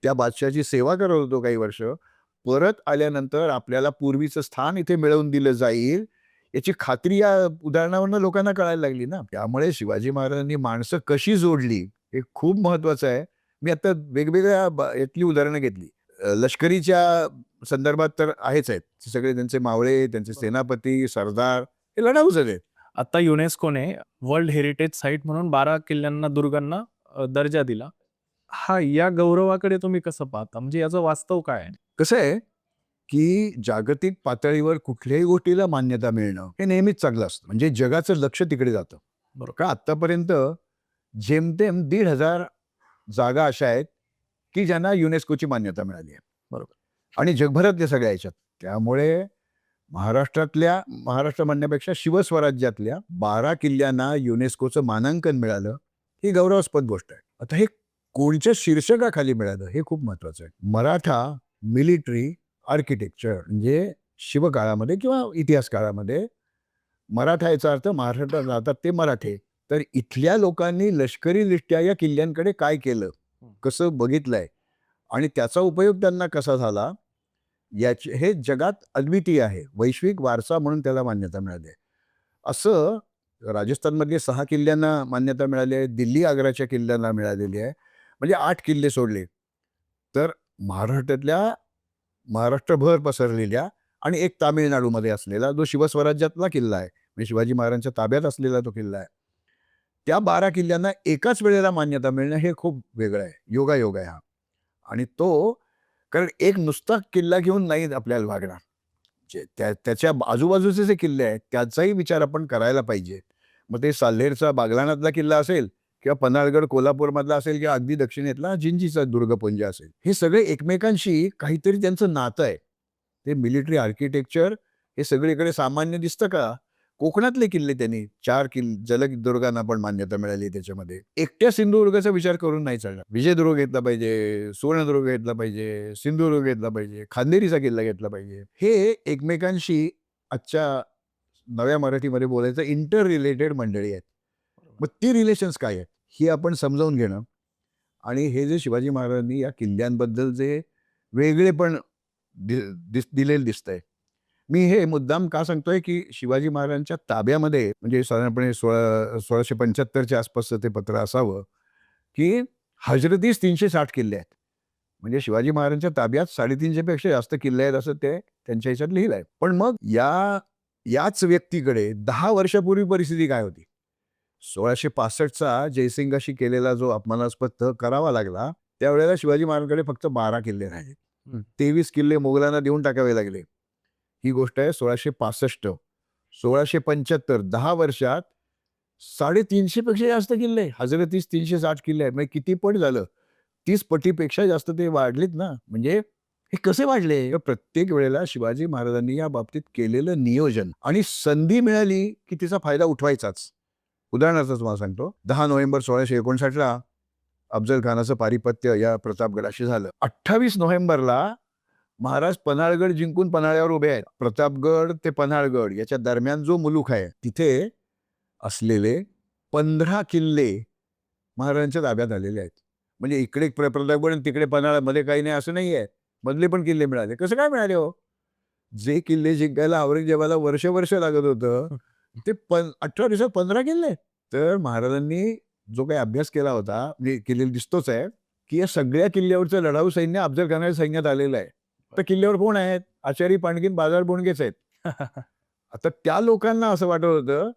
[SPEAKER 2] त्या बादशाची सेवा करत होतो काही वर्ष. परत आल्यानंतर आपल्याला पूर्वीचं स्थान इथे मिळवून दिलं जाईल याची खात्री या उदाहरणावरनं लोकांना कळायला लागली ना. त्यामुळे शिवाजी महाराजांनी माणसं कशी जोडली हे खूप महत्वाचं आहे. मी आता वेगवेगळ्या यातली उदाहरणं घेतली. लष्करीच्या संदर्भात तर आहेच आहेत. सगळे त्यांचे मावळे, त्यांचे सेनापती, सरदार हे लढाऊच आहेत.
[SPEAKER 1] आता युनेस्कोने वर्ल्ड हेरिटेज साईट म्हणून 12 किल्ल्यांना, दुर्गांना दर्जा दिला. या गौरवाकडे तुम्ही कसं पाहता? म्हणजे याचं वास्तव काय आहे?
[SPEAKER 2] कसं आहे की जागतिक पातळीवर कुठल्याही गोष्टीला मान्यता मिळणं हे नेहमीच चांगलं असतं. म्हणजे जगाचं लक्ष तिकडे जातं.
[SPEAKER 1] बरोबर.
[SPEAKER 2] का आत्तापर्यंत जेमतेम 1,500 जागा अशा आहेत की ज्यांना युनेस्कोची मान्यता मिळाली आहे.
[SPEAKER 1] बरोबर.
[SPEAKER 2] आणि जगभरातल्या सगळ्या याच्यात. त्यामुळे महाराष्ट्र म्हणण्यापेक्षा शिवस्वराज्यातल्या 12 किल्ल्यांना युनेस्कोचं मानांकन मिळालं ही गौरवास्पद गोष्ट आहे. आता हे कोणत्या शीर्षकाखाली मिळालं हे खूप महत्वाचं आहे. मराठा मिलिटरी आर्किटेक्चर म्हणजे शिवकाळामध्ये किंवा इतिहास काळामध्ये मराठा याचा अर्थ महाराष्ट्रात राहतात ते मराठे. तर इथल्या लोकांनी लष्करीदृष्ट्या या किल्ल्यांकडे काय केलं, कसं बघितलंय आणि त्याचा उपयोग त्यांना कसा झाला याचे हे जगात अद्वितीय आहे. वैश्विक वारसा म्हणून त्याला मान्यता मिळाली आहे. असं राजस्थानमधले 6 किल्ल्यांना मान्यता मिळाली आहे. दिल्ली आग्राच्या किल्ल्यांना मिळालेली आहे. म्हणजे 8 किल्ले सोडले तर महाराष्ट्रभर पसरलेल्या आणि एक तामिळनाडूमध्ये असलेला जो शिवस्वराज्यातला किल्ला आहे म्हणजे शिवाजी महाराजांच्या ताब्यात असलेला तो किल्ला आहे. त्या 12 किल्ल्यांना एकाच वेळेला मान्यता मिळणं हे खूप वेगळं आहे. योगायोग आहे हा. आणि तो कारण एक नुसता किल्ला घेऊन नाही आपल्याला वागणार. त्याच्या आजूबाजूचे जे किल्ले आहेत त्याचाही विचार आपण करायला पाहिजे. मग ते साल्हेरचा बागलाणातला किल्ला असेल किंवा पन्हाळगड कोल्हापूरमधला असेल किंवा अगदी दक्षिणेतला जिंजीचा दुर्गपुंज असेल. हे सगळे एकमेकांशी काहीतरी त्यांचं नातं आहे. ते मिलिटरी आर्किटेक्चर हे सगळीकडे सामान्य दिसतं का? कोकणातले किल्ले त्यांनी 4 जलदुर्गांना पण मान्यता मिळाली त्याच्यामध्ये. एकट्या सिंधुदुर्गाचा विचार करून नाही चालणार. विजयदुर्ग घेतला पाहिजे, सुवर्णदुर्ग घेतला पाहिजे, सिंधुदुर्ग घेतला पाहिजे, खांदेरीचा किल्ला घेतला पाहिजे. हे एकमेकांशी आजच्या नव्या मराठीमध्ये बोलायचं इंटर रिलेटेड मंडळी आहेत. मग ती रिलेशन्स काय आहेत ही आपण समजावून घेणं आणि हे जे शिवाजी महाराजांनी या किल्ल्यांबद्दल जे वेगळेपण दिलेलं दिसतंय. मी हे मुद्दाम का सांगतोय की शिवाजी महाराजांच्या ताब्यामध्ये म्हणजे साधारणपणे 1675च्या आसपासचं ते पत्र असावं की हजरतीच 360 किल्ले आहेत. म्हणजे शिवाजी महाराजांच्या ताब्यात 350 पेक्षा जास्त किल्ले आहेत असं ते त्यांच्या ह्याच्यात लिहिलं आहे. पण मग याच व्यक्तीकडे 10 वर्षापूर्वी परिस्थिती काय होती? 1665चा जयसिंगाशी केलेला जो अपमानास्पद तह करावा लागला त्यावेळेला शिवाजी महाराजांकडे फक्त 12 किल्ले राहिले. 23 किल्ले मोगलांना देऊन टाकावे लागले. ही गोष्ट आहे 1665. 1675 10 वर्षात 350 पेक्षा जास्त किल्ले. हजरतीस 360 किल्ले आहेत. म्हणजे किती पट झालं? 30 पटीपेक्षा जास्त ते वाढलेत ना. म्हणजे हे कसे वाढले? प्रत्येक वेळेला शिवाजी महाराजांनी या बाबतीत केलेलं नियोजन आणि संधी मिळाली की तिचा फायदा उठवायचाच. उदाहरणार्थ तुम्हाला सांगतो 10 नोव्हेंबर 1659ला अफजल खानाचं पारिपत्य या प्रतापगडाशी झालं. 28 नोव्हेंबरला महाराज पन्हाळगड जिंकून पन्हाळ्यावर उभे आहेत. प्रतापगड ते पन्हाळगड याच्या दरम्यान जो मुलूक आहे तिथे असलेले 15 किल्ले महाराजांच्या ताब्यात आलेले आहेत. म्हणजे इकडे प्रतापगड आणि तिकडे पन्हाळ्यामध्ये काही नाही असं नाही आहे. मधले पण किल्ले मिळाले. कसं काय मिळाले हो? जे किल्ले जिंकायला औरंगजेबाला वर्ष लागत होतं ते 18 दिवसात 15 किल्ले. तर महाराजांनी जो काही अभ्यास केला होता म्हणजे केलेला दिसतोच आहे की या सगळ्या किल्ल्यावरचं लढाऊ सैन्य अफजल खानाच्या सैन्यात आलेलं आहे. तर किल्ल्यावर कोण आहेत? आचारी पाणकीन बाजार बोंडगेच आहेत. आता त्या लोकांना असं वाटत होतं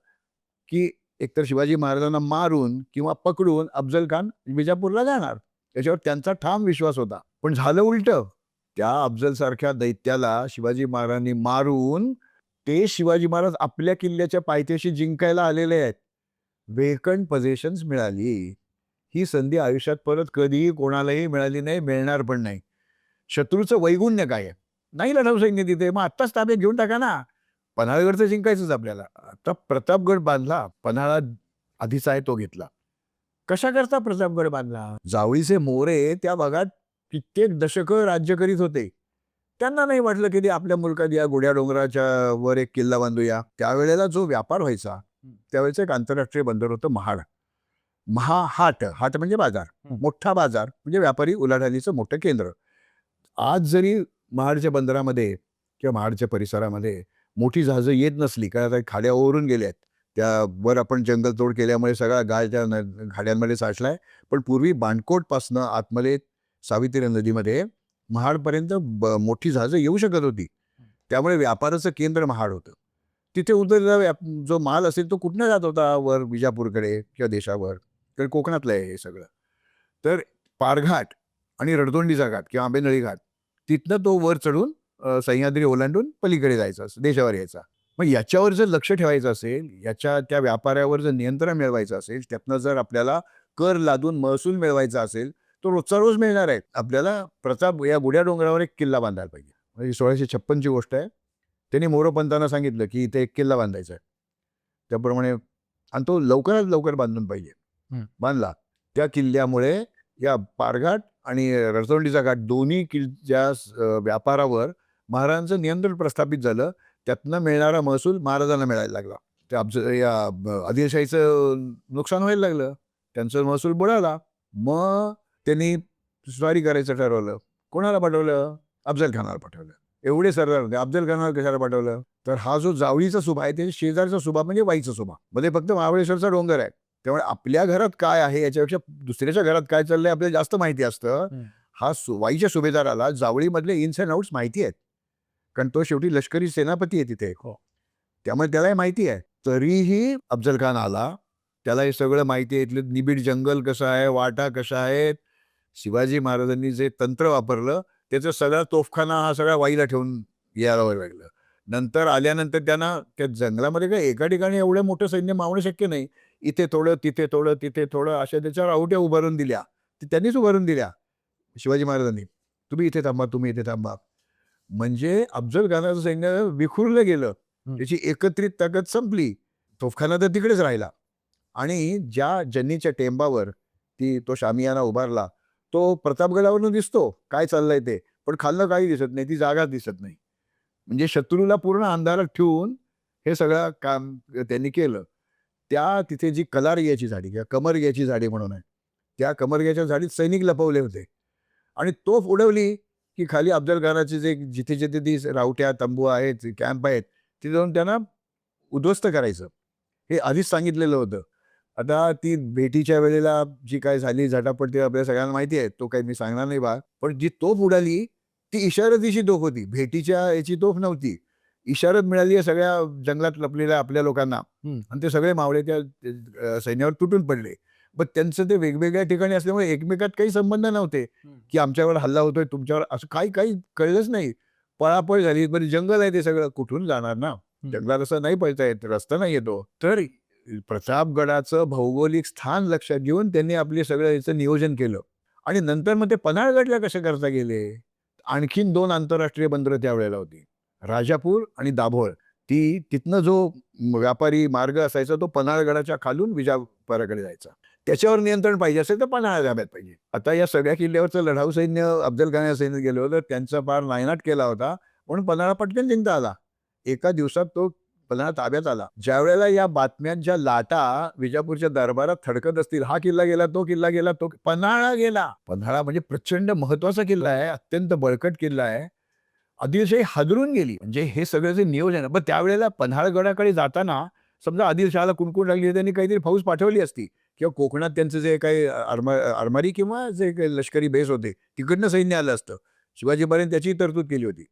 [SPEAKER 2] की एकतर शिवाजी महाराजांना मारून किंवा पकडून अफजल खान विजापूरला जाणार त्याच्यावर त्यांचा ठाम विश्वास होता. पण झालं उलट. त्या अफजल सारख्या दैत्याला शिवाजी महाराजांनी मारून ते शिवाजी महाराज आपल्या किल्ल्याच्या पायथ्याशी जिंकायला आलेले आहेत. वेकंट पोझिशन्स मिळाली. ही संधी आयुष्यात परत कधीही कोणालाही मिळाली नाही, मिळणार पण नाही. शत्रूचं वैगुण्य काय आहे? नाही लढाऊ सैन्य तिथे. मग आत्ताच ताब्यात घेऊन टाका ना. पन्हाळगडचं जिंकायचंच आपल्याला. आता प्रतापगड बांधला. पन्हाळा आधीचा आहे तो घेतला. कशा करता प्रतापगड बांधला? जावळीचे मोरे त्या भागात कित्येक दशकं राज्य करीत होते. त्यांना नाही वाटलं की ते आपल्या मुलकात या गोड्या डोंगराच्या वर एक किल्ला बांधूया. त्यावेळेला जो व्यापार व्हायचा त्यावेळेचं एक आंतरराष्ट्रीय बंदर होतं महाड. हाट म्हणजे बाजार. मोठा बाजार म्हणजे व्यापारी उलाढालीचं मोठं केंद्र. आज जरी महाडच्या बंदरामध्ये किंवा महाडच्या परिसरामध्ये मोठी जहाजं येत नसली कारण आता खाड्या ओरून गेल्या आहेत. त्यावर आपण जंगलतोड केल्यामुळे सगळा गाळ त्या खाड्यांमध्ये साचलाय. पण पूर्वी बाणकोटपासनं आतमध्ये सावित्री नदीमध्ये महाडपर्यंत मोठी जहाजं येऊ शकत होती. त्यामुळे व्यापाराचं केंद्र महाड होतं. तिथे उतरलेला जो माल असेल तो कुठनं जात होता? वर विजापूरकडे किंवा देशावर. तर कोकणातलं आहे हे सगळं. तर पारघाट आणि रडतोंडीचा घाट किंवा आंबेनळी घाट तिथनं तो वर चढून सह्याद्री ओलांडून पलीकडे जायचं असं देशावर यायचा. मग याच्यावर जर लक्ष ठेवायचं असेल, याच्या त्या व्यापाऱ्यावर जर नियंत्रण मिळवायचं असेल, त्यातनं जर आपल्याला कर लादून महसूल मिळवायचा असेल, तो रोजचा रोज मिळणार आहे. आपल्याला प्रताप या गुड्या डोंगरावर एक किल्ला बांधायला पाहिजे. म्हणजे 1656ची गोष्ट आहे. त्यांनी मोरोपंतांना सांगितलं की इथे एक किल्ला बांधायचा आहे. त्याप्रमाणे आणि तो लवकरात लवकर बांधून पाहिजे. बांधला. त्या किल्ल्यामुळे या पारघाट आणि रतौंडीचा घाट दोन्ही किल्ल्या व्यापारावर महाराजांचं नियंत्रण प्रस्थापित झालं. त्यातनं मिळणारा महसूल महाराजांना मिळायला लागला. त्या आदिलशाहीचं नुकसान व्हायला लागलं. त्यांचं महसूल बुडाला. मग त्यांनी स्वारी करायचं ठरवलं. कोणाला पाठवलं? अफजल खानाला पाठवलं. एवढे सरदार होते. अफजल खानाला कशाला पाठवलं? तर हा जो जावळीचा सुभा आहे त्याच्या शेजारचा सुभा म्हणजे वाईचा सुभा. मध्ये फक्त महाबळेश्वरचा डोंगर आहे. त्यामुळे आपल्या घरात काय आहे याच्यापेक्षा दुसऱ्याच्या घरात काय चाललंय आपल्याला जास्त माहिती असतं. हा वाईच्या सुभेदाराला जावळीमधले इन्स अँड आउट्स माहिती आहेत. कारण तो शेवटी लष्करी सेनापती आहे तिथे. त्यामुळे त्यालाही माहिती आहे. तरीही अफजल खान आला. त्याला हे सगळं माहिती आहे. इथलं निबिड जंगल कसं आहे, वाटा कशा आहेत. शिवाजी महाराजांनी जे तंत्र वापरलं त्याचा सगळा तोफखाना हा सगळा वाईला ठेवून यायला लागलं. नंतर आल्यानंतर त्यांना त्या जंगलामध्ये काय एका ठिकाणी एवढं मोठं सैन्य मावणं शक्य नाही. इथे थोडं, तिथे थोडं, तिथे थोडं अशा त्याच्यावर आवट्या उभारून दिल्या. त्यांनीच उभारून दिल्या शिवाजी महाराजांनी. तुम्ही इथे थांबा, तुम्ही इथे थांबा. म्हणजे अफजल खानाचं सैन्य विखुरलं गेलं. त्याची एकत्रित ताकद संपली. तोफखाना तर तिकडेच राहिला. आणि ज्या जन्नीच्या टेंबावर तो शामियाना उभारला तो प्रतापगडावरून दिसतो काय चाललंय ते, पण खाल्लं काही दिसत नाही. ती जागा दिसत नाही. म्हणजे शत्रूला पूर्ण अंधारात ठेवून हे सगळं काम त्यांनी केलं. तिथे जी कलारग्याची झाडी किंवा कमरग्याची झाडी म्हणून आहे, त्या कमरग्याच्या झाडीत सैनिक लपवले होते. आणि तोफ उडवली की खाली अफजल खानाचे जे जिथे जिथे ती रावट्या तंबू आहेत, कॅम्प आहेत, तिथे जाऊन त्यांना उद्ध्वस्त करायचं. हे आधीच सांगितलेलं होतं. आता ती भेटीच्या वेळेला जी काय झाली झटापट ती आपल्या सगळ्यांना माहिती आहे. तो काही मी सांगणार नाही बा. पण जी तोफ उडाली ती इशारतीची तोफ होती. भेटीच्या याची तोफ नव्हती. इशारत मिळाली आहे सगळ्या जंगलात लपलेल्या आपल्या लोकांना. आणि ते सगळे मावळे त्या सैन्यावर तुटून पडले. पण त्यांचं ते वेगवेगळ्या ठिकाणी असल्यामुळे एकमेकात काही संबंध नव्हते की आमच्यावर हल्ला होतोय तुमच्यावर, असं काही कळलंच नाही. पळापळ झाली. बरं जंगल आहे ते सगळं, कुठून जाणार ना. जंगलात असं नाही पळता येत, रस्ता नाही येतो. तर प्रतापगडाचं भौगोलिक स्थान लक्षात घेऊन त्यांनी आपले सगळं याचं नियोजन केलं. आणि नंतर मग ते पन्हाळगडला कसे करता गेले. आणखीन 2 आंतरराष्ट्रीय बंदरं त्यावेळेला होती, राजापूर आणि दाभोळ. तिथनं जो व्यापारी मार्ग असायचा तो पन्हाळगडाच्या खालून विजापुराकडे जायचा. त्याच्यावर नियंत्रण पाहिजे असेल तर पन्हाळा ताब्यात पाहिजे. आता या सगळ्या किल्ल्यावरचं लढाऊ सैन्य अफजल खान सैन्यात गेलं होतं. त्यांचा फार नायनाट केला होता. म्हणून पन्हाळा पटकन जिंकता आला. एका दिवसात तो पन्हाळा ताब्यात आला. ज्या वेळेला या बातम्यांच्या लाटा विजापूरच्या दरबारात थडकत असतील, हा किल्ला गेला, तो किल्ला गेला, तो पन्हाळा गेला. पन्हाळा म्हणजे प्रचंड महत्वाचा किल्ला आहे, अत्यंत बळकट किल्ला आहे. आदिलशाही हादरून गेली. म्हणजे हे सगळं जे नियोजन आहे. पण त्यावेळेला पन्हाळगडाकडे जाताना समजा आदिलशहाला कुणकुण लागली, त्यांनी काहीतरी फौज पाठवली असती किंवा कोकणात त्यांचं जे काही आरमारी किंवा जे काही लष्करी बेस होते तिकडनं सैन्य आलं असतं. शिवाजी महाराजांनी त्याची तरतूद केली होती.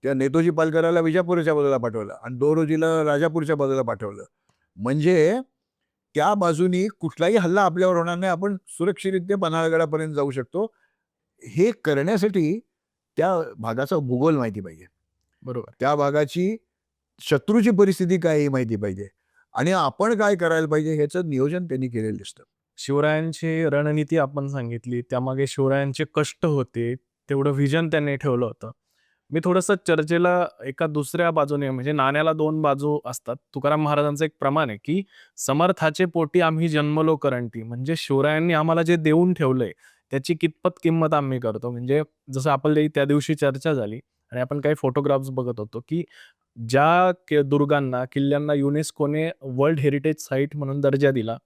[SPEAKER 2] त्या नेतोजी पालकराला विजापूरच्या बाजूला पाठवलं आणि दोरोजीला राजापूरच्या बाजूला पाठवलं. म्हणजे त्या बाजूनी कुठलाही हल्ला आपल्यावर होणार नाही. आपण सुरक्षितरित्या पन्हाळगडापर्यंत जाऊ शकतो. हे करण्यासाठी त्या भागाचा भूगोल माहिती पाहिजे.
[SPEAKER 1] बरोबर.
[SPEAKER 2] त्या भागाची शत्रूची परिस्थिती काय ही माहिती पाहिजे आणि आपण काय करायला पाहिजे ह्याचं नियोजन त्यांनी केलेलं दिसतं.
[SPEAKER 1] शिवरायांची रणनीती आपण सांगितली. त्यामागे शिवरायांचे कष्ट होते. तेवढं व्हिजन त्यांनी ठेवलं होतं. मी थोडंसं चर्चेला एका दुसऱ्या बाजूने, म्हणजे नाण्याला 2 बाजू असतात. तुकाराम महाराजांचं एक प्रमाण आहे की समर्थाचे पोटी आम्ही जन्मलो करंटी. म्हणजे शिवरायांनी आम्हाला जे देऊन ठेवलंय त्याची कितपत किंमत आम्ही करतो. म्हणजे जसं आपली त्या दिवशी चर्चा झाली आणि आपण काही फोटोग्राफ्स बघत होतो की ज्या दुर्गांना, किल्ल्यांना युनेस्कोने वर्ल्ड हेरिटेज साईट म्हणून दर्जा दिला,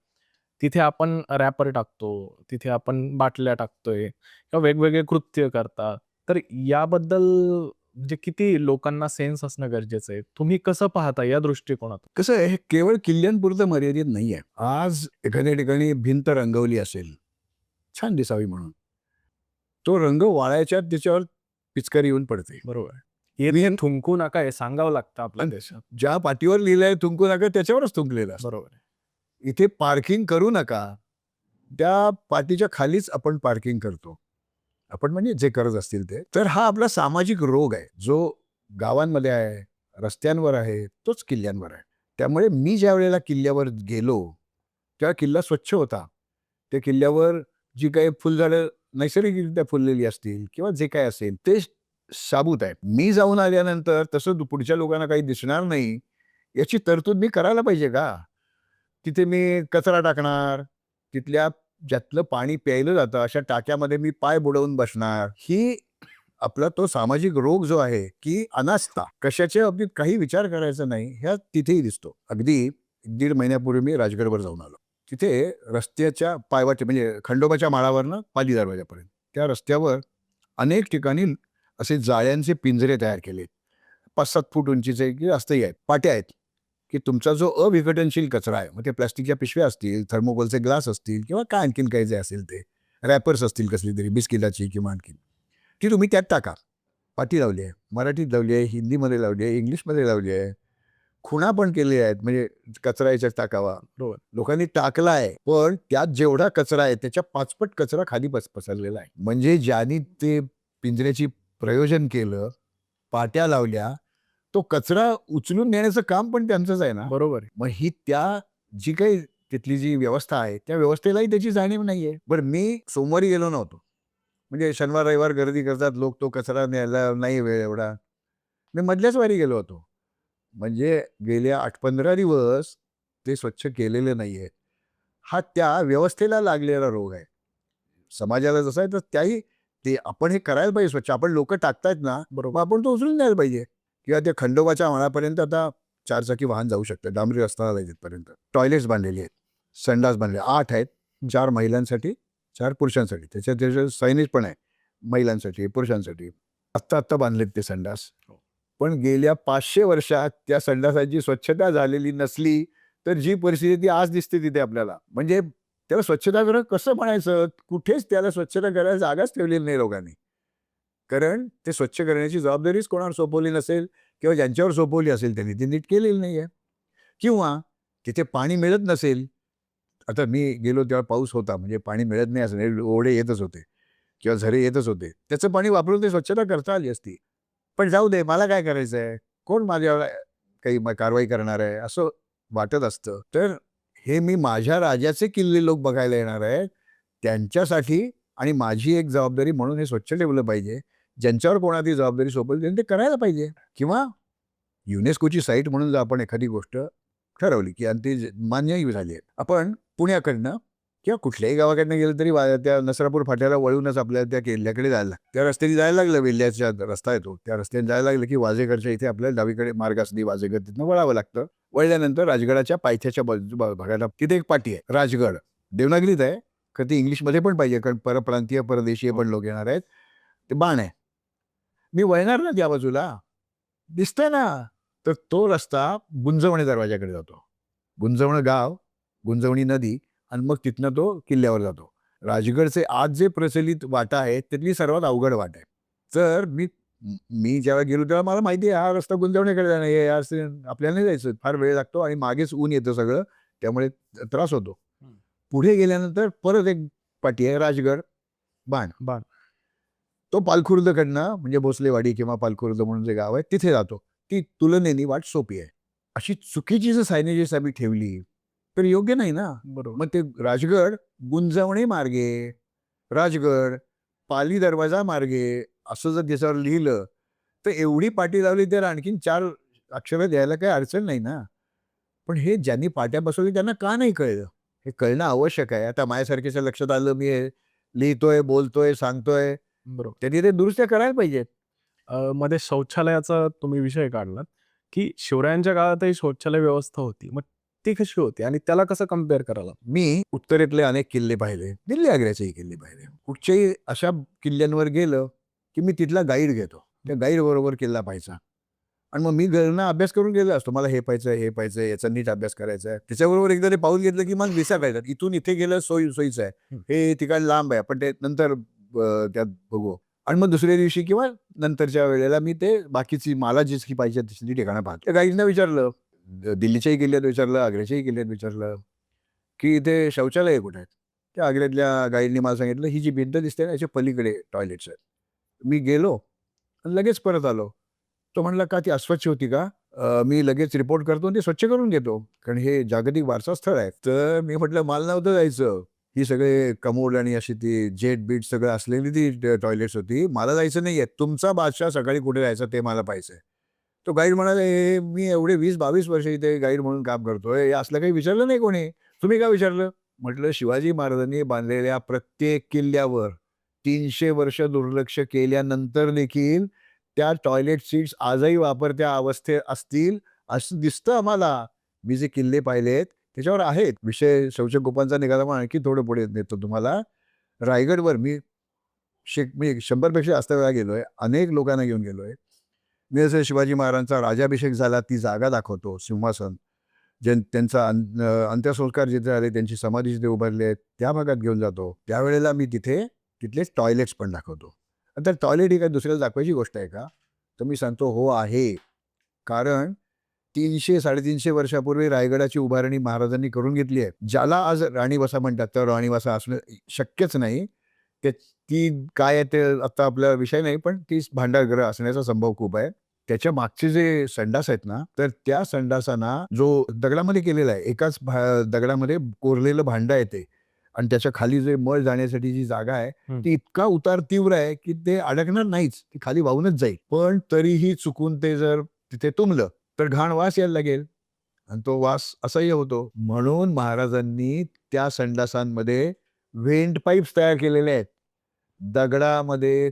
[SPEAKER 1] तिथे आपण रॅपर टाकतो, तिथे आपण बाटल्या टाकतोय किंवा वेगवेगळे कृत्य करतात. तर याबद्दल म्हणजे किती लोकांना सेन्स असणं गरजेचं आहे. तुम्ही कसं पाहता या दृष्टिकोनातून?
[SPEAKER 2] कसं आहे, हे केवळ किल्ल्यांपुरतं मर्यादित नाही आहे. आज एखाद्या ठिकाणी भिंत रंगवली असेल छान दिसावी म्हणून, तो रंग वाळायच्या त्याच्यावर पिचकारी येऊन पडते.
[SPEAKER 1] बरोबर. हे थुंकू नका हे सांगावं लागतं आपल्या देशात.
[SPEAKER 2] ज्या पाटीवर लिहिलंय थुंकू नका त्याच्यावरच थुंकलेलं असतं.
[SPEAKER 1] बरोबर आहे.
[SPEAKER 2] इथे पार्किंग करू नका, त्या पाटीच्या खालीच आपण पार्किंग करतो. आपण म्हणजे जे करत असतील ते. तर हा आपला सामाजिक रोग आहे जो गावांमध्ये आहे, रस्त्यांवर आहे, तोच किल्ल्यांवर आहे. त्यामुळे मी ज्या वेळेला किल्ल्यावर गेलो, तेव्हा किल्ला स्वच्छ होता. त्या किल्ल्यावर जी काही फुलझाडं नैसर्गिकरित्या फुललेली असतील किंवा जे काही असेल ते साबूत आहे. मी जाऊन आल्यानंतर तसं पुढच्या लोकांना काही दिसणार नाही, याची तरतूद मी करायला पाहिजे का? तिथे मी कचरा टाकणार, तिथल्या ज्यातलं पाणी प्यायलं जातं अशा टाक्यामध्ये मी पाय बुडवून बसणार. ही आपला तो सामाजिक रोग जो आहे की अनास्था, कशाच्या बाबतीत काही विचार करायचा नाही, ह्या तिथेही दिसतो. अगदी 1.5 महिन्यापूर्वी मी राजगडवर जाऊन आलो. तिथे रस्त्याच्या पायवाटे म्हणजे खंडोबाच्या माळावरनं पाली दरवाजापर्यंत त्या रस्त्यावर अनेक ठिकाणी असे जाळ्यांचे पिंजरे तयार केले. 5-7 फूट उंचीचे की जास्तही आहेत, पाट्या आहेत, की तुमचा जो अविघटनशील कचरा आहे, मग ते प्लास्टिकच्या पिशव्या असतील, थर्मोकोलचे ग्लास असतील किंवा काय आणखीन काही जे असेल ते रॅपर्स असतील कसली तरी बिस्किटाची किंवा आणखीन, ती तुम्ही त्यात टाका. पाटी लावली आहे, मराठीत लावली आहे, हिंदीमध्ये लावली आहे, इंग्लिशमध्ये लावली आहे, खुणा पण केलेल्या आहेत, म्हणजे कचरा याच्यात टाकावा.
[SPEAKER 1] बरोबर.
[SPEAKER 2] लोकांनी टाकला आहे, पण त्यात जेवढा कचरा आहे त्याच्या 5 पट कचरा खाली पसरलेला आहे. म्हणजे ज्यांनी ते पिंजऱ्याची प्रयोजन केलं, पाट्या लावल्या, तो कचरा उचलून नेण्याचं काम पण त्यांचंच आहे ना.
[SPEAKER 1] बरोबर आहे.
[SPEAKER 2] मग ही त्या जी काही तिथली जी व्यवस्था आहे, त्या व्यवस्थेलाही त्याची जाणीव नाहीये. बरं, मी सोमवारी गेलो नव्हतो. म्हणजे शनिवार रविवार गर्दी करतात लोक, तो कचरा न्यायला नाही वेळ एवढा. मी मधल्याच वारी गेलो होतो. म्हणजे गेल्या 8-15 दिवस ते स्वच्छ केलेले नाहीये. हा त्या व्यवस्थेला लागलेला रोग आहे. समाजाला जसा आहे तर त्याही ते आपण हे करायला पाहिजे स्वच्छ. आपण लोकं टाकतायत ना,
[SPEAKER 1] बरोबर.
[SPEAKER 2] मग आपण तो उचलून द्यायला पाहिजे. किंवा त्या खंडोबाच्या माळापर्यंत आता 4 चाकी वाहन जाऊ शकतं. डांबरी रस्ता झाला तिथपर्यंत. टॉयलेट्स बांधलेली आहेत. संडास बांधले 8 आहेत. 4 महिलांसाठी, 4 पुरुषांसाठी. त्याच्यात सायनेज पण आहे. महिलांसाठी, पुरुषांसाठी. आत्ता बांधलेत ते संडास. पण गेल्या 500 वर्षात त्या संडासाची स्वच्छता झालेली नसली, तर जी परिस्थिती आज दिसते तिथे आपल्याला, म्हणजे त्याला स्वच्छतागृह कसं म्हणायचं? कुठेच त्याला स्वच्छता करायला जागाच ठेवलेली नाही लोकांनी. कारण ते स्वच्छ करण्याची जबाबदारीच कोणावर सोपवली नसेल किंवा ज्यांच्यावर सोपवली असेल त्यांनी ती नीट केलेली नाहीये. किंवा तिथे पाणी मिळत नसेल. आता मी गेलो तेव्हा पाऊस होता, म्हणजे पाणी मिळत नाही असं नाही, ओढे येतच होते किंवा झरे येतच होते. त्याचं पाणी वापरून ते स्वच्छता करता आली असती. पण जाऊ दे, मला काय करायचंय? कोण माझ्यावर काही कारवाई करणार आहे? असं वाटत असतं. तर हे मी माझ्या राजाचे किल्ले लोक बघायला येणार आहेत, त्यांच्यासाठी आणि माझी एक जबाबदारी म्हणून हे स्वच्छ ठेवलं पाहिजे. ज्यांच्यावर कोणाची जबाबदारी सोपवली त्यांनी ते करायला पाहिजे. किंवा युनेस्कोची साईट म्हणून जर आपण एखादी गोष्ट ठरवली की आणि ती मान्यही झाली आहे. आपण पुण्याकडनं किंवा कुठल्याही गावाकडनं गेलं तरी त्या नसरापूर फाट्याला वळूनच आपल्याला त्या किल्ल्याकडे जायला लागतं. त्या रस्त्याने जायला लागलं, वेल्ह्याचा रस्ता येतो, त्या रस्त्याने जायला लागलं की वाजेघरच्या इथे आपल्याला डावीकडे मार्ग असली वाजेघर, तिथनं वळावं लागतं. वळल्यानंतर राजगडाच्या पायथ्याच्या भागाला तिथे एक पाटी आहे, राजगड. देवनागरीत आहे, कारण ती इंग्लिशमध्ये पण पाहिजे, कारण परप्रांतीय परदेशीय पण लोक येणार आहेत. ते बाण आहे. मी वळणार ना त्या बाजूला, दिसतंय ना. तर तो रस्ता गुंजवणे दरवाजाकडे जातो. गुंजवणं गाव, गुंजवणी नदी आणि मग तिथनं तो किल्ल्यावर जातो. राजगडचे आज जे प्रचलित वाटा आहे त्यातली सर्वात अवघड वाट आहे. तर मी जेव्हा गेलो तेव्हा मला माहिती आहे हा रस्ता गुंजवणीकडे जाणार आहे, आपल्याला नाही जायचं, फार वेळ लागतो आणि मागेच ऊन येतं सगळं, त्यामुळे त्रास होतो. पुढे गेल्यानंतर परत एक पाटी आहे, राजगड बाण. तो पालखुर्दकडनं म्हणजे भोसलेवाडी किंवा पालखुर्द म्हणून जे गाव आहे तिथे जातो. ती तुलनेने वाट सोपी आहे. अशी चुकीची जर सायनेजेस आम्ही ठेवली तर योग्य नाही ना.
[SPEAKER 1] बरोबर.
[SPEAKER 2] मग ते राजगड गुंजवणे मार्गे, राजगड पाली दरवाजा मार्गे असं जर त्याच्यावर लिहिलं तर एवढी पाटी लावली तर आणखीन 4 अक्षरं द्यायला काही अडचण नाही ना. पण हे ज्यांनी पाट्या बसवली त्यांना का नाही कळलं? हे कळणं आवश्यक आहे. आता माझ्यासारख्याच्या लक्षात आलं, मी हे लिहितोय, बोलतोय, सांगतोय,
[SPEAKER 1] बरोबर.
[SPEAKER 2] त्यांनी ते दुरुस्त्या करायला पाहिजेत.
[SPEAKER 1] मध्ये शौचालयाचा तुम्ही विषय काढलात, की शिवरायांच्या काळातही शौचालय व्यवस्था होती. मग ती कशी होती आणि त्याला कसं कंपेअर करायला?
[SPEAKER 2] मी उत्तरेतले अनेक किल्ले पाहिले, दिल्ली आग्र्याचेही किल्ले पाहिले. कुठच्याही अशा किल्ल्यांवर गेलं की मी तिथला गाईड घेतो. त्या गाईड बरोबर किल्ला पाहायचा आणि मग मी घरनं अभ्यास करून गेलो असतो. मला हे पाहायचं, हे पाहायचं, याचा नीट अभ्यास करायचा आहे. त्याच्याबरोबर एकदा ते पाऊल घेतलं की मला दिसा पाहिजे इथून इथे गेलं सोयीचं आहे, हे ठिकाण लांब आहे, आपण ते नंतर त्यात बघू. आणि मग दुसऱ्या दिवशी किंवा नंतरच्या वेळेला मी ते बाकीची मला जी पाहिजे तशी ठिकाणं पाहतो. त्या गाईडनं विचारलं, दिल्लीच्याही किल्ल्यात विचारलं, आग्र्याच्याही किल्ल्यात विचारलं की इथे शौचालय कुठे आहेत? त्या आग्र्यातल्या गाईडने मला सांगितलं, ही जी भिंत दिसते ना याच्या पलीकडे टॉयलेट्स आहेत. मी गेलो आणि लगेच परत आलो. तो म्हणला, "का ती अस्वच्छ होती का? मी लगेच रिपोर्ट करतो आणि ते स्वच्छ करून घेतो. कारण हे जागतिक वारसा स्थळ आहे." तर मी म्हटलं, "मला नव्हतं जायचं. ही सगळे कमोड आणि अशी ती जेट बीट सगळं असलेली ती टॉयलेट्स होती. मला जायचं नाहीये. तुमचा बादशाह सकाळी कुठे जायचा ते मला पाहिजे." तो गाईड म्हणाला, "हे मी एवढे 20-22 वर्ष इथे गाईड म्हणून काम करतोय. हे असलं काही विचारलं नाही कोणी. तुम्ही का विचारलं?" म्हटलं, "शिवाजी महाराजांनी बांधलेल्या प्रत्येक किल्ल्यावर 300 वर्ष दुर्लक्ष केल्यानंतर देखील त्या टॉयलेट सीट्स आजही वापरत्या अवस्थेत असतील असं दिसतं आम्हाला. मी जे किल्ले पाहिलेत त्याच्यावर आहेत. विषय शौचकूपांचा निघाला म्हणून आणखी थोडं पुढे नेतो तुम्हाला. रायगडवर मी मी 100पेक्षा जास्त वेळा गेलोय. अनेक लोकांना घेऊन गेलोय. मी जसं शिवाजी महाराजांचा राज्याभिषेक झाला ती जागा दाखवतो, सिंहासन. त्यांचा अंत्यसंस्कार जिथे झाले, त्यांची समाधी जिथे उभारली आहे, त्या भागात घेऊन जातो. त्यावेळेला मी तिथले टॉयलेट्स पण दाखवतो. आता टॉयलेट ही काही दुसऱ्याला दाखवायची गोष्ट आहे का? तर मी सांगतो, हो आहे. कारण 300-350 वर्षापूर्वी रायगडाची उभारणी महाराजांनी करून घेतली आहे. ज्याला आज राणीवसा म्हणतात, तर राणीवसा असणं शक्यच नाही. ती काय आहे ते आता आपला विषय नाही, पण ती भांडारगृह असण्याचा संभव खूप आहे. त्याच्या मागचे जे संडास आहेत ना, तर त्या संडासांना जो दगडामध्ये केलेला आहे, एकाच दगडामध्ये कोरलेलं भांडं आहे ते आणि त्याच्या खाली जे मळ जाण्यासाठी जी जागा आहे, ती इतका उतार तीव्र आहे, की ते अडकणार नाहीच. ती खाली वाहूनच जाईल. पण तरीही चुकून ते जर तिथे तुंबलं, तर घाण वास यायला लागेल आणि तो वास असह्य होतो. म्हणून महाराजांनी त्या संडासांमध्ये व्हेंट पाईप्स तयार केलेले आहेत. दगडामध्ये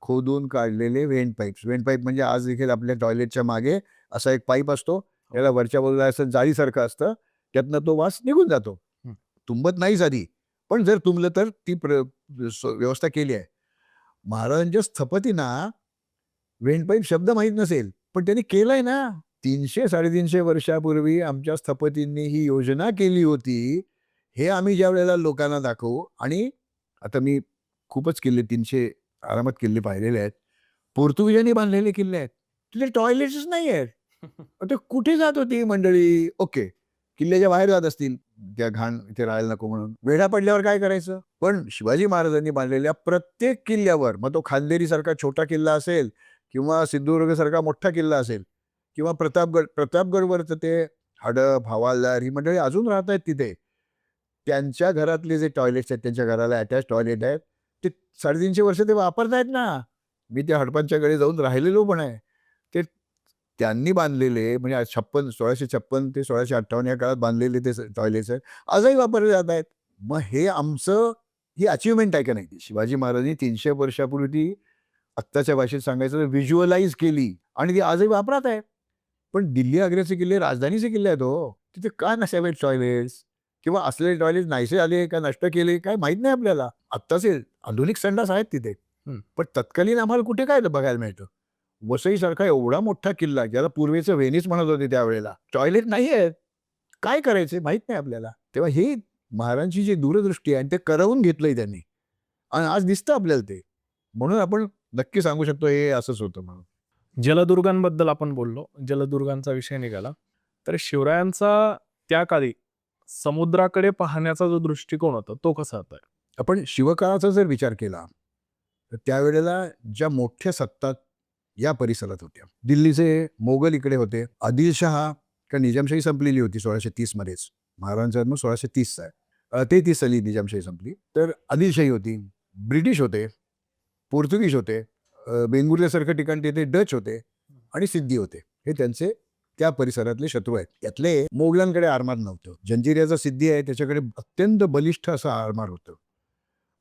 [SPEAKER 2] खोदून काढलेले व्हेंट पाईप्स. व्हेंट पाईप म्हणजे आज देखील आपल्या टॉयलेटच्या मागे असा एक पाईप असतो. त्याला वरच्या बाजूला असं जाळीसारखं असतं. त्यातनं तो वास निघून जातो. तुंबत नाहीच आधी. पण जर तुंबलं तर ती व्यवस्था केली आहे. महाराजांच्या स्थपतींना व्हेंट पाईप शब्द माहीत नसेल, पण त्यांनी केलंय ना. 300-350 वर्षापूर्वी आमच्या स्थपतींनी ही योजना केली होती. हे आम्ही ज्यावेळेला लोकांना दाखवू आणि आता मी खूपच किल्ले 300 आरामात किल्ले पाहिलेले आहेत. पोर्तुगीजांनी बांधलेले किल्ले आहेत. तिथे टॉयलेट्सच नाही आहेत. ते कुठे जात होती ही मंडळी? ओके. किल्ल्याच्या बाहेर जात असतील. त्या घाण इथे राहायला नको म्हणून. वेढा पडल्यावर काय करायचं? पण शिवाजी महाराजांनी बांधलेल्या प्रत्येक किल्ल्यावर, मग तो खांदेरीसारखा छोटा किल्ला असेल किंवा सिंधुदुर्गसारखा मोठा किल्ला असेल किंवा प्रतापगडवर तर ते हडप, हवालदार ही मंडळी अजून राहत आहेत तिथे. त्यांच्या घरातले जे टॉयलेट्स आहेत, त्यांच्या घराला अटॅच टॉयलेट आहेत, ते 350 वर्ष ते वापरतायत ना. मी त्या हडपांच्याकडे जाऊन राहिलेलो पण आहे. ते त्यांनी बांधलेले म्हणजे 1656 ते 1658 या काळात बांधलेले ते टॉयलेट्स आहेत. आजही वापरले जात आहेत. मग हे आमचं ही अचीव्हमेंट आहे का नाही? शिवाजी महाराजांनी 300 वर्षापूर्वी ती आत्ताच्या भाषेत सांगायचं तर व्हिज्युअलाइज केली आणि ती आजही वापरात आहे. पण दिल्ली, आग्र्याचे किल्ले राजधानीचे किल्ले आहेत हो. तिथे का नसावेत टॉयलेट्स? किंवा असलेले टॉयलेट नाहीसे आले का नष्ट केले काय माहित नाही आपल्याला. आत्ताचे आधुनिक संडास आहेत तिथे. पण तत्कालीन आम्हाला कुठे काय बघायला मिळतं? वसईसारखा एवढा मोठा किल्ला ज्याला पूर्वेचं व्हेनिस म्हणत होते त्यावेळेला. टॉयलेट नाही आहेत. काय करायचे माहित नाही आपल्याला. तेव्हा ही महाराजांची जी दूरदृष्टी आहे आणि ते करवून घेतलंय त्यांनी आणि आज दिसतं आपल्याला ते. म्हणून आपण नक्की सांगू शकतो हे असंच होतं म्हणून.
[SPEAKER 1] जलदुर्गांबद्दल आपण बोललो. जलदुर्गांचा विषय निघाला. तर शिवरायांचा त्या काळी समुद्राकडे पाहण्याचा जो दृष्टिकोन होता तो कसा होता?
[SPEAKER 2] आपण शिवकाळाचा जर विचार केला, तर त्यावेळेला ज्या मोठ्या सत्ता या परिसरात होत्या. दिल्लीचे मोगल इकडे होते. आदिलशहा का निजामशाही संपलेली होती 1630 मध्येच. महाराजांचा जन्म 1630चा आहे. 33 साली निजामशाही संपली. तर आदिलशाही होती, ब्रिटिश होते, पोर्तुगीज होते, वेंगुर्ल्यासारखं ठिकाण तिथे डच होते आणि सिद्धी होते. हे त्यांचे त्या परिसरातले शत्रू आहेत. त्यातले मोगलांकडे आरमार नव्हतं. जंजिऱ्याचा सिद्धी आहे त्याच्याकडे अत्यंत बलिष्ठ असं आरमार होतं.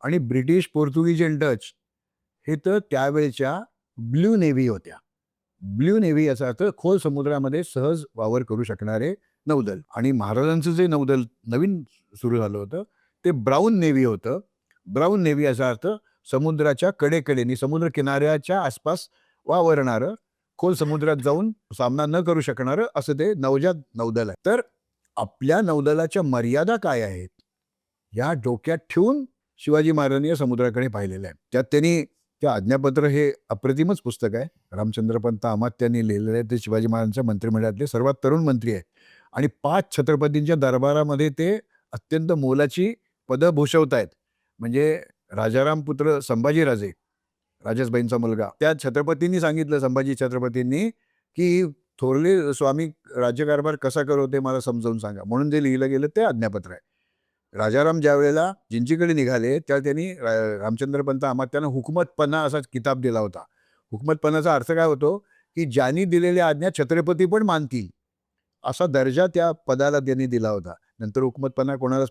[SPEAKER 2] आणि ब्रिटिश, पोर्तुगीज आणि डच हे तर त्यावेळच्या ब्ल्यू नेव्ही होत्या. ब्ल्यू नेव्ही याचा अर्थ खोल समुद्रामध्ये सहज वावर करू शकणारे नौदल. आणि महाराजांचं जे नौदल नवीन सुरू झालं होतं ते ब्राऊन नेव्ही होतं. ब्राऊन नेव्ही याचा अर्थ समुद्राच्या कडेकडेनी समुद्र किनाऱ्याच्या आसपास वावरणारं, खोल समुद्रात जाऊन सामना न करू शकणारं असं ते नवजात नौदल आहे. तर आपल्या नौदलाच्या मर्यादा काय आहेत या डोक्यात ठेवून शिवाजी महाराजांनी या समुद्राकडे पाहिलेलं आहे. त्यात त्यांनी त्या आज्ञापत्र हे अप्रतिमच पुस्तक आहे. रामचंद्रपंत अमात्यांनी लिहिलेलं आहे. ते शिवाजी महाराजांच्या मंत्रिमंडळातले सर्वात तरुण मंत्री आहेत आणि 5 छत्रपतींच्या दरबारामध्ये ते अत्यंत मोलाची पदं भूषवत आहेत. म्हणजे राजाराम पुत्र संभाजीराजे राजेशबाईंचा मुलगा. त्या छत्रपतींनी सांगितलं, संभाजी छत्रपतींनी, की थोरले स्वामी राज्यकारभार कसा करतो ते मला समजावून सांगा. म्हणून जे लिहिलं गेलं ते आज्ञापत्र आहे. राजाराम ज्या वेळेला जिंजीकडे निघाले त्यावेळेला त्यांनी रामचंद्र पंत अमात्यांना हुकमतपणा असा किताब दिला होता. हुकमतपणाचा अर्थ काय होतो, की ज्यांनी दिलेल्या आज्ञा छत्रपती पण मानतील असा दर्जा त्या पदाला त्यांनी दिला होता. नंतर हुकमतपणा कोणालाच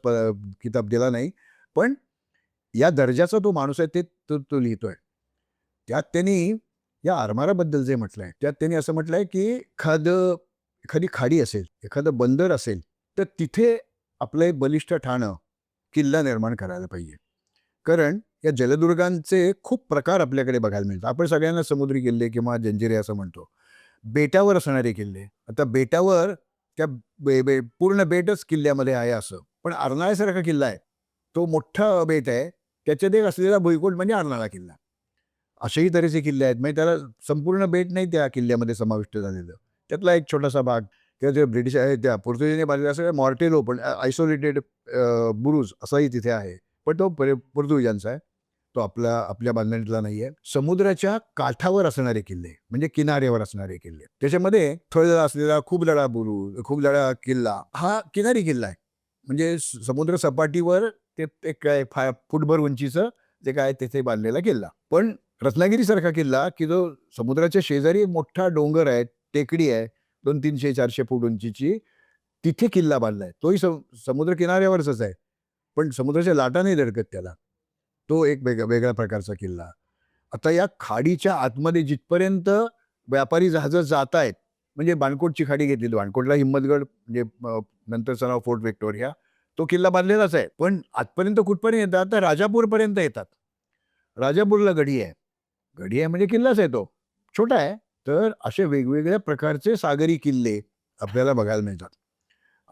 [SPEAKER 2] किताब दिला नाही, पण या दर्जाचा तो माणूस आहे ते तो लिहितोय. त्यात त्यांनी या आरमाराबद्दल जे म्हटलंय त्यात त्यांनी असं म्हटलंय, की एखादी खाडी असेल, एखादं बंदर असेल, तर तिथे आपलं एक बलिष्ठ ठाणं, किल्ला निर्माण करायला पाहिजे. कारण या जलदुर्गांचे खूप प्रकार आपल्याकडे बघायला मिळतात. आपण सगळ्यांना समुद्री किल्ले किंवा जंजिरे असं म्हणतो. बेटावर असणारे किल्ले. आता बेटावर त्या पूर्ण बेटच किल्ल्यामध्ये आहे असं. पण अर्नाळ्यासारखा किल्ला आहे. तो मोठा बेट आहे. त्याच्यात एक असलेला भुईकोट म्हणजे अर्नाळा किल्ला. असेही तऱ्हेचे किल्ले आहेत. म्हणजे त्याला संपूर्ण बेट नाही त्या किल्ल्यामध्ये समाविष्ट झालेलं. त्यातला एक छोटासा भाग किंवा ते ब्रिटिश आहे त्या पोर्तुगीजने बांधलेला असं मॉर्टेलो पण आयसोलेटेड बुरुज असाही तिथे आहे. पण तो पोर्तुगीजांचा आहे. तो आपल्या बांधणीतला नाही आहे. समुद्राच्या काठावर असणारे किल्ले म्हणजे किनाऱ्यावर असणारे किल्ले. त्याच्यामध्ये थळलेला असलेला खूपलढा किल्ला हा किनारी किल्ला आहे. म्हणजे समुद्र सपाटीवर ते एक काय फुटभर उंचीचं जे काय तिथे बांधलेला किल्ला. पण रत्नागिरीसारखा किल्ला, की जो समुद्राच्या शेजारी मोठा डोंगर आहे, टेकडी आहे, 200-300-400 फूट उंचीची, तिथे किल्ला बांधलाय. तोही समुद्र किनाऱ्यावरच आहे. पण समुद्राच्या लाटा नाही धडकत त्याला. तो एक वेगळ्या प्रकारचा किल्ला. आता या खाडीच्या आतमध्ये जिथपर्यंत व्यापारी जहाजं जात आहेत, म्हणजे बाणकोटची खाडी घेतली. बाणकोटला हिम्मतगड म्हणजे नंतरचं नाव फोर्ट व्हिक्टोरिया, तो किल्ला बांधलेलाच आहे. पण आतपर्यंत कुठपर्यंत येतात, तर राजापूरपर्यंत येतात. राजापूरला गडी आहे. गडी आहे म्हणजे किल्लाच आहे तो. छोटा आहे. तर असे वेगवेगळ्या प्रकारचे सागरी किल्ले आपल्याला बघायला मिळतात.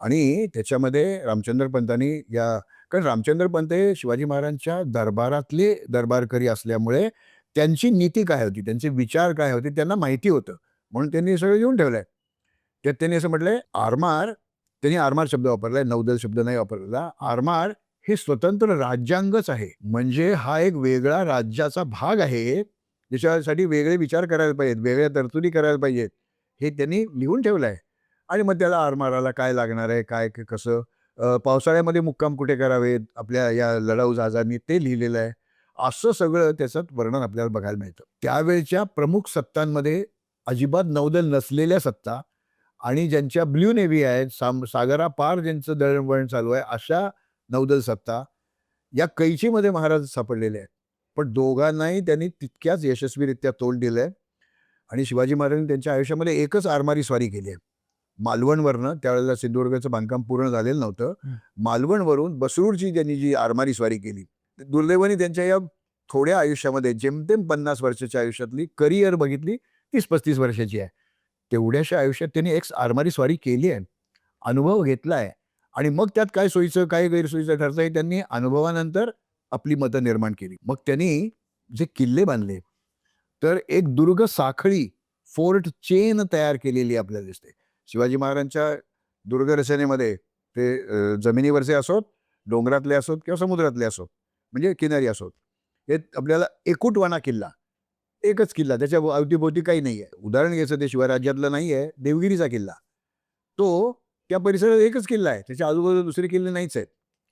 [SPEAKER 2] आणि त्याच्यामध्ये रामचंद्र पंतांनी कारण रामचंद्र पंत हे शिवाजी महाराजांच्या दरबारातले दरबारकरी असल्यामुळे त्यांची नीती काय होती, त्यांचे विचार काय होते त्यांना माहिती होतं. म्हणून त्यांनी हे सगळं लिहून ठेवलंय. त्यात त्यांनी असं म्हटलंय, त्यांनी आरमार शब्द वापरलाय, नौदल शब्द नाही वापरला. आरमार हे स्वतंत्र राज्यांगच आहे. म्हणजे हा एक वेगळा राज्याचा भाग आहे, ज्याच्यासाठी वेगळे विचार करायला पाहिजेत, वेगळ्या तरतुदी करायला पाहिजेत, हे त्यांनी लिहून ठेवलं आहे. आणि मग त्याला आरमाराला काय लागणार आहे, काय कसं, पावसाळ्यामध्ये मुक्काम कुठे करावेत आपल्या या लढाऊ जहाजांनी ते लिहिलेलं आहे. असं सगळं त्याच्यात वर्णन आपल्याला बघायला मिळतं. त्यावेळच्या प्रमुख सत्तांमध्ये अजिबात नौदल नसलेल्या सत्ता आणि ज्यांच्या ब्ल्यू नेव्ही आहेत, सागरापार ज्यांचं दळणवळण चालू आहे, अशा नौदल सत्ता या कैचीमध्ये महाराज सापडलेले आहेत. पण दोघांनाही त्यांनी तितक्याच यशस्वीरित्या तोंड दिलंय. आणि शिवाजी महाराजांनी त्यांच्या आयुष्यामध्ये एकच आरमारी स्वारी केली आहे. मालवणवरनं, त्यावेळेला सिंधुदुर्गाचं बांधकाम पूर्ण झालेलं नव्हतं. मालवणवरून बसरूरची त्यांनी जी आरमारी स्वारी केली, दुर्दैवाने त्यांच्या या थोड्या आयुष्यामध्ये जेमतेम 50 वर्षाच्या आयुष्यातली करिअर बघितली 30-35 वर्षाची आहे. तेवढ्याशा आयुष्यात त्यांनी एक आरमारी स्वारी केली आहे, अनुभव घेतला आहे. आणि मग त्यात काय सोयीचं काय गैरसोयीचं ठरतं हे त्यांनी अनुभवानंतर आपली मतं निर्माण केली. मग त्यांनी जे किल्ले बांधले, तर एक दुर्ग साखळी फोर्ट चेन तयार केलेली आपल्याला दिसते. शिवाजी महाराजांच्या दुर्गरचनेमध्ये ते जमिनीवरचे असोत, डोंगरातले असोत किंवा समुद्रातले असोत, म्हणजे किनारी असोत, हे आपल्याला एकूटवाना किल्ला, एकच किल्ला, त्याच्या अवतीभोवती काही नाही आहे. उदाहरण घ्यायचं ते शिवराज्यातलं नाही आहे, देवगिरीचा किल्ला, तो त्या परिसरात एकच किल्ला आहे, त्याच्या आजूबाजूला दुसरे किल्ले नाहीच आहेत.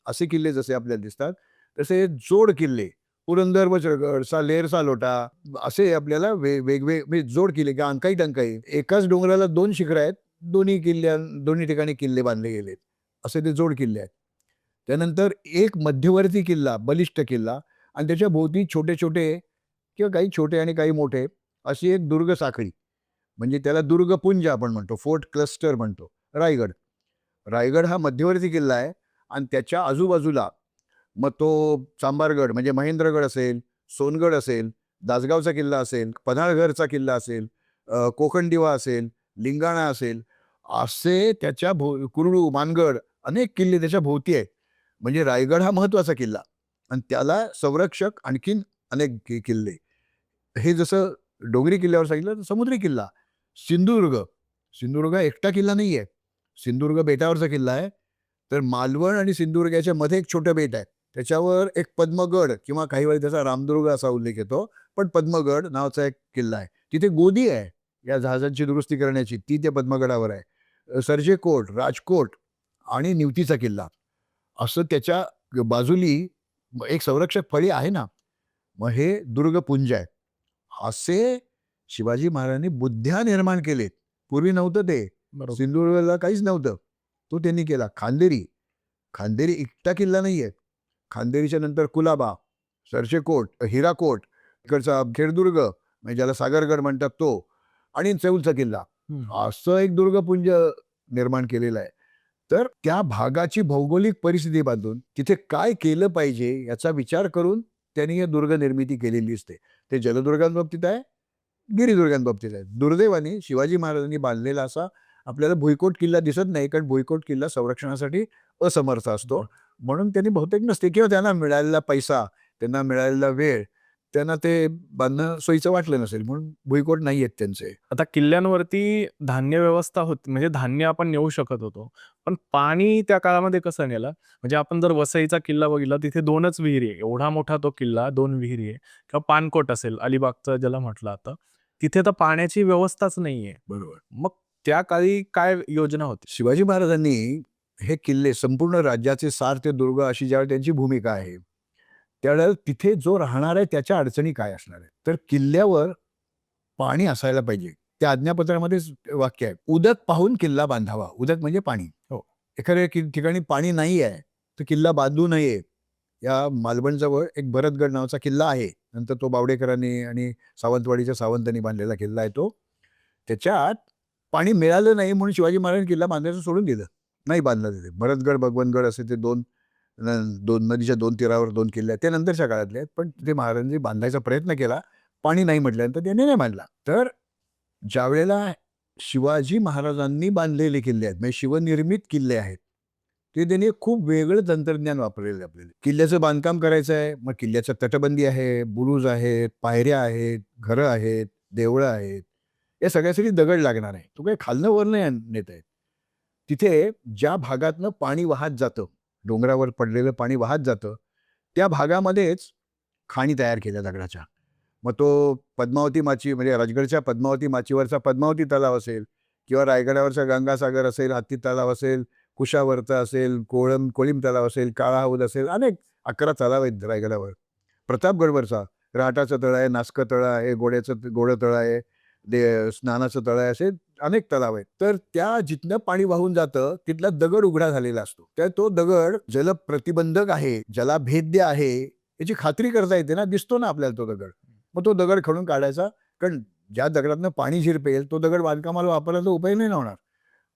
[SPEAKER 2] असे किल्ले जसे आपल्याला दिसतात तसे जोड किल्ले, पुरंदर वज्रगड, सालेर सालोटा, असे आपल्याला वेगवेगळे जोड किल्ले किंवा अंकाई टंकाई, एकाच डोंगराला 2 शिखरं आहेत, दोन्ही ठिकाणी किल्ले बांधले गेलेत, असे ते जोड किल्ले आहेत. त्यानंतर एक मध्यवर्ती किल्ला, बलिष्ठ किल्ला, आणि त्याच्या भोवती छोटे छोटे किंवा काही छोटे आणि काही मोठे अशी एक दुर्ग साखळी, म्हणजे त्याला दुर्गपुंज आपण म्हणतो, फोर्ट क्लस्टर म्हणतो. रायगड हा मध्यवर्ती किल्ला आहे. आणि त्याच्या आजूबाजूला मग तो चांबारगड म्हणजे महेंद्रगड असेल, सोनगड असेल, दासगावचा किल्ला असेल, पन्हाळघरचा किल्ला असेल, कोकणदिवा असेल, लिंगाणा असेल, असे त्याच्या कुरळू, मानगड, अनेक किल्ले त्याच्या भोवती आहेत. म्हणजे रायगड हा महत्त्वाचा किल्ला आणि त्याला संरक्षक आणखीन अनेक किल्ले. हे जसं डोंगरी किल्ल्यावर सांगितलं, तर समुद्री किल्ला सिंधुदुर्ग एकटा किल्ला नाही आहे. सिंधुदुर्ग बेटावरचा किल्ला आहे. तर मालवण आणि सिंधुदुर्गाच्या मध्ये एक छोटं बेट आहे, त्याच्यावर एक पद्मगड किंवा काही वेळी त्याचा रामदुर्ग असा उल्लेख येतो, पण पद्मगड नावाचा एक किल्ला आहे. तिथे गोदी आहे या जहाजांची दुरुस्ती करण्याची, ती त्या पद्मगडावर आहे. सर्जेकोट, राजकोट आणि निवतीचा किल्ला असं त्याच्या बाजूली एक संरक्षक फळी आहे ना, मग हे दुर्गपुंज आहे. असे शिवाजी महाराजांनी बुद्ध्या निर्माण केलेत. पूर्वी नव्हतं ते.
[SPEAKER 1] बरोबर.
[SPEAKER 2] सिंधुदुर्गला काहीच नव्हतं. तो त्यांनी केला. खांदेरी, खांदेरी एकटा किल्ला नाहीये. खांदेरीच्या नंतर कुलाबा, सरसेकोट, हिराकोट, इकडचा खेडदुर्ग म्हणजे ज्याला सागरगड म्हणतात तो, आणि चौलचा किल्ला, असं एक दुर्गपुंज निर्माण केलेलं आहे. तर त्या भागाची भौगोलिक परिस्थिती बांधून तिथे काय केलं पाहिजे याचा विचार करून त्यांनी हे दुर्ग निर्मिती केलेली असते. ते जलदुर्गांबाबतीत आहे, गिरिदुर्गांबाबतीत आहे. दुर्दैवाने शिवाजी महाराजांनी बांधलेला असा आपल्याला भुईकोट किल्ला दिसत नाही, कारण भुईकोट किल्ला संरक्षणासाठी असमर्थ असतो. म्हणून त्यांनी बहुतेक नसते, किंवा त्यांना मिळालेला पैसा, त्यांना मिळालेला वेळ, त्यांना ते बांधणं सोयीचं वाटलं नसेल, म्हणून भुईकोट नाही आहेत त्यांचे.
[SPEAKER 1] आता किल्ल्यांवरती धान्य व्यवस्था होती, म्हणजे धान्य आपण नेऊ शकत होतो. पण पाणी त्या काळामध्ये कसं नेलं? म्हणजे आपण जर वसईचा किल्ला बघितला, तिथे 2च विहिरी आहे. एवढा मोठा तो किल्ला, 2 विहिरी आहे. किंवा पानकोट असेल, अलिबागचं ज्याला म्हटलं जातं. तिथे तर पाण्याची व्यवस्थाच नाहीये.
[SPEAKER 2] बरोबर.
[SPEAKER 1] मग त्या काळी काय योजना होती?
[SPEAKER 2] शिवाजी महाराजांनी हे किल्ले, संपूर्ण राज्याचे सार ते दुर्ग अशी ज्यावेळी त्यांची भूमिका आहे, त्यावेळेला तिथे जो राहणार आहे त्याच्या अडचणी काय असणार आहे. तर किल्ल्यावर पाणी असायला पाहिजे. त्या आज्ञापत्रामध्येच वाक्य आहे, उदक पाहून किल्ला बांधावा. उदक म्हणजे पाणी.
[SPEAKER 1] हो.
[SPEAKER 2] एखाद्या ठिकाणी पाणी नाही आहे तर किल्ला बांधू नये. या मालवणजवळ एक भरतगड नावाचा किल्ला आहे. नंतर तो बावडेकरांनी आणि सावंतवाडीच्या सावंतांनी बांधलेला किल्ला आहे तो. त्याच्यात पाणी मिळालं नाही म्हणून शिवाजी महाराजांनी किल्ला बांधायचं सोडून दिलं. नाही बांधलं तिथे. भरतगड, भगवनगड असे ते दोन नदीच्या 2 तीरावर 2 किल्ले आहेत. ते नंतरच्या काळातले आहेत. पण तिथे महाराजांनी बांधायचा प्रयत्न केला. पाणी नाही म्हटल्यानंतर त्यांनी नाही बांधला. तर ज्यावेळेला शिवाजी महाराजांनी बांधलेले किल्ले आहेत, म्हणजे शिवनिर्मित किल्ले आहेत, ते त्यांनी खूप वेगळं तंत्रज्ञान वापरलेलं आहे. आपल्याला किल्ल्याचं बांधकाम करायचं आहे, मग किल्ल्याचं तटबंदी आहे, बुरुज आहेत, पायऱ्या आहेत, घरं आहेत, देवळं आहेत. या सगळ्यासाठी दगड लागणार आहे. तो काही खालनं वरनं नेता आहेत. तिथे ज्या भागातनं पाणी वाहत जातं, डोंगरावर पडलेलं पाणी वाहत जातं, त्या भागामध्येच खाणी तयार केल्या दगडाच्या. मग तो पद्मावती माची, म्हणजे राजगडच्या पद्मावती माचीवरचा पद्मावती तलाव असेल, किंवा रायगडावरचा गंगासागर असेल, हत्ती तलाव असेल, कुशावरचा असेल, कोळीम तलाव असेल, काळा हौद असेल, अनेक 11 तलाव आहेत रायगडावर. प्रतापगडवरचा राहटाचं तळ आहे, नासकं तळ आहे, गोडं तळ आहे, स्नानाचं तळ आहे, असे अनेक तलाव आहेत. तर त्या जिथनं पाणी वाहून जातं तिथला दगड उघडा झालेला असतो. तर तो दगड जलप्रतिबंधक आहे, जलाभेद्य आहे याची खात्री करता येते ना, दिसतो ना आपल्याला तो दगड. मग तो दगड खणून काढायचा, कारण ज्या दगडातनं पाणी झिरपेल तो दगड बांधकामाला वापरायचा उपयोग नाही होणार.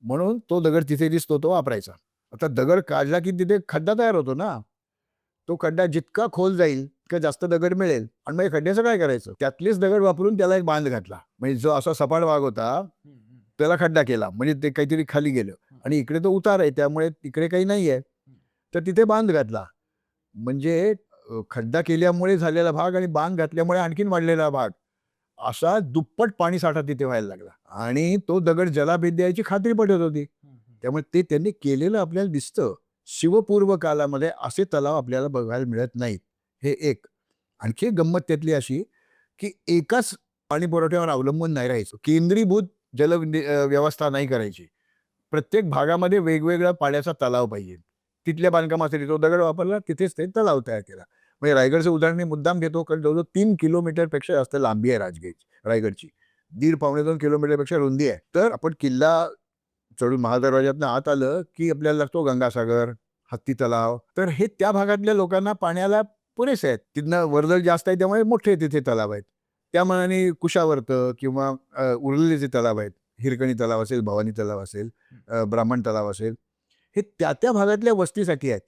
[SPEAKER 2] म्हणून तो दगड तिथे दिसतो तो वापरायचा. आता दगड काढला की तिथे खड्डा तयार होतो ना, तो खड्डा जितका खोल जाईल तितका जास्त दगड मिळेल. आणि मग खड्ड्याचं काय करायचं? त्यातलेच दगड वापरून त्याला एक बांध घातला. म्हणजे जो असा सपाट भाग होता त्याला खड्डा केला, म्हणजे ते काहीतरी खाली गेलं. आणि इकडे तो उतार आहे, त्यामुळे इकडे काही नाही आहे, तर तिथे बांध घातला. म्हणजे खड्डा केल्यामुळे झालेला भाग आणि बांध घातल्यामुळे आणखीन वाढलेला भाग, असा दुप्पट पाणी साठा तिथे व्हायला लागला. आणि तो दगड जलाभेद्य याची खात्री पटत होती. त्यामुळे ते त्यांनी केलेलं आपल्याला दिसतं. शिवपूर्व कालामध्ये असे तलाव आपल्याला बघायला मिळत नाहीत. हे एक. आणखी एक गंमत त्यातली अशी, की एकाच पाणी पुरवठ्यावर अवलंबून नाही राहायचं. केंद्रीभूत व्यवस्था नाही करायची. प्रत्येक भागामध्ये वेगवेगळा पाण्याचा तलाव पाहिजे. तिथल्या बांधकामासाठी तो दगड वापरला, तिथेच ते तलाव तयार केला. म्हणजे रायगडचं उदाहरण मी मुद्दाम घेतो, कारण जवळजवळ 3 किलोमीटरपेक्षा जास्त लांबी आहे रायगडची. 1.5-2 किलोमीटरपेक्षा रुंदी आहे. तर आपण किल्ला चढून महादरवाज्यातनं आत आलं की आपल्याला लागतो गंगासागर, हत्ती तलाव. तर हे त्या भागातल्या लोकांना पाण्याला पुरेसे आहेत. तिथनं वर्दळ जास्त आहे, त्यामुळे मोठे तिथे तलाव आहेत. त्या मनाने कुशावर्त किंवा उरलेले जे तलाव आहेत, हिरकणी तलाव असेल, भवानी तलाव असेल, ब्राह्मण तलाव असेल, हे त्या भागातल्या वस्तीसाठी आहेत.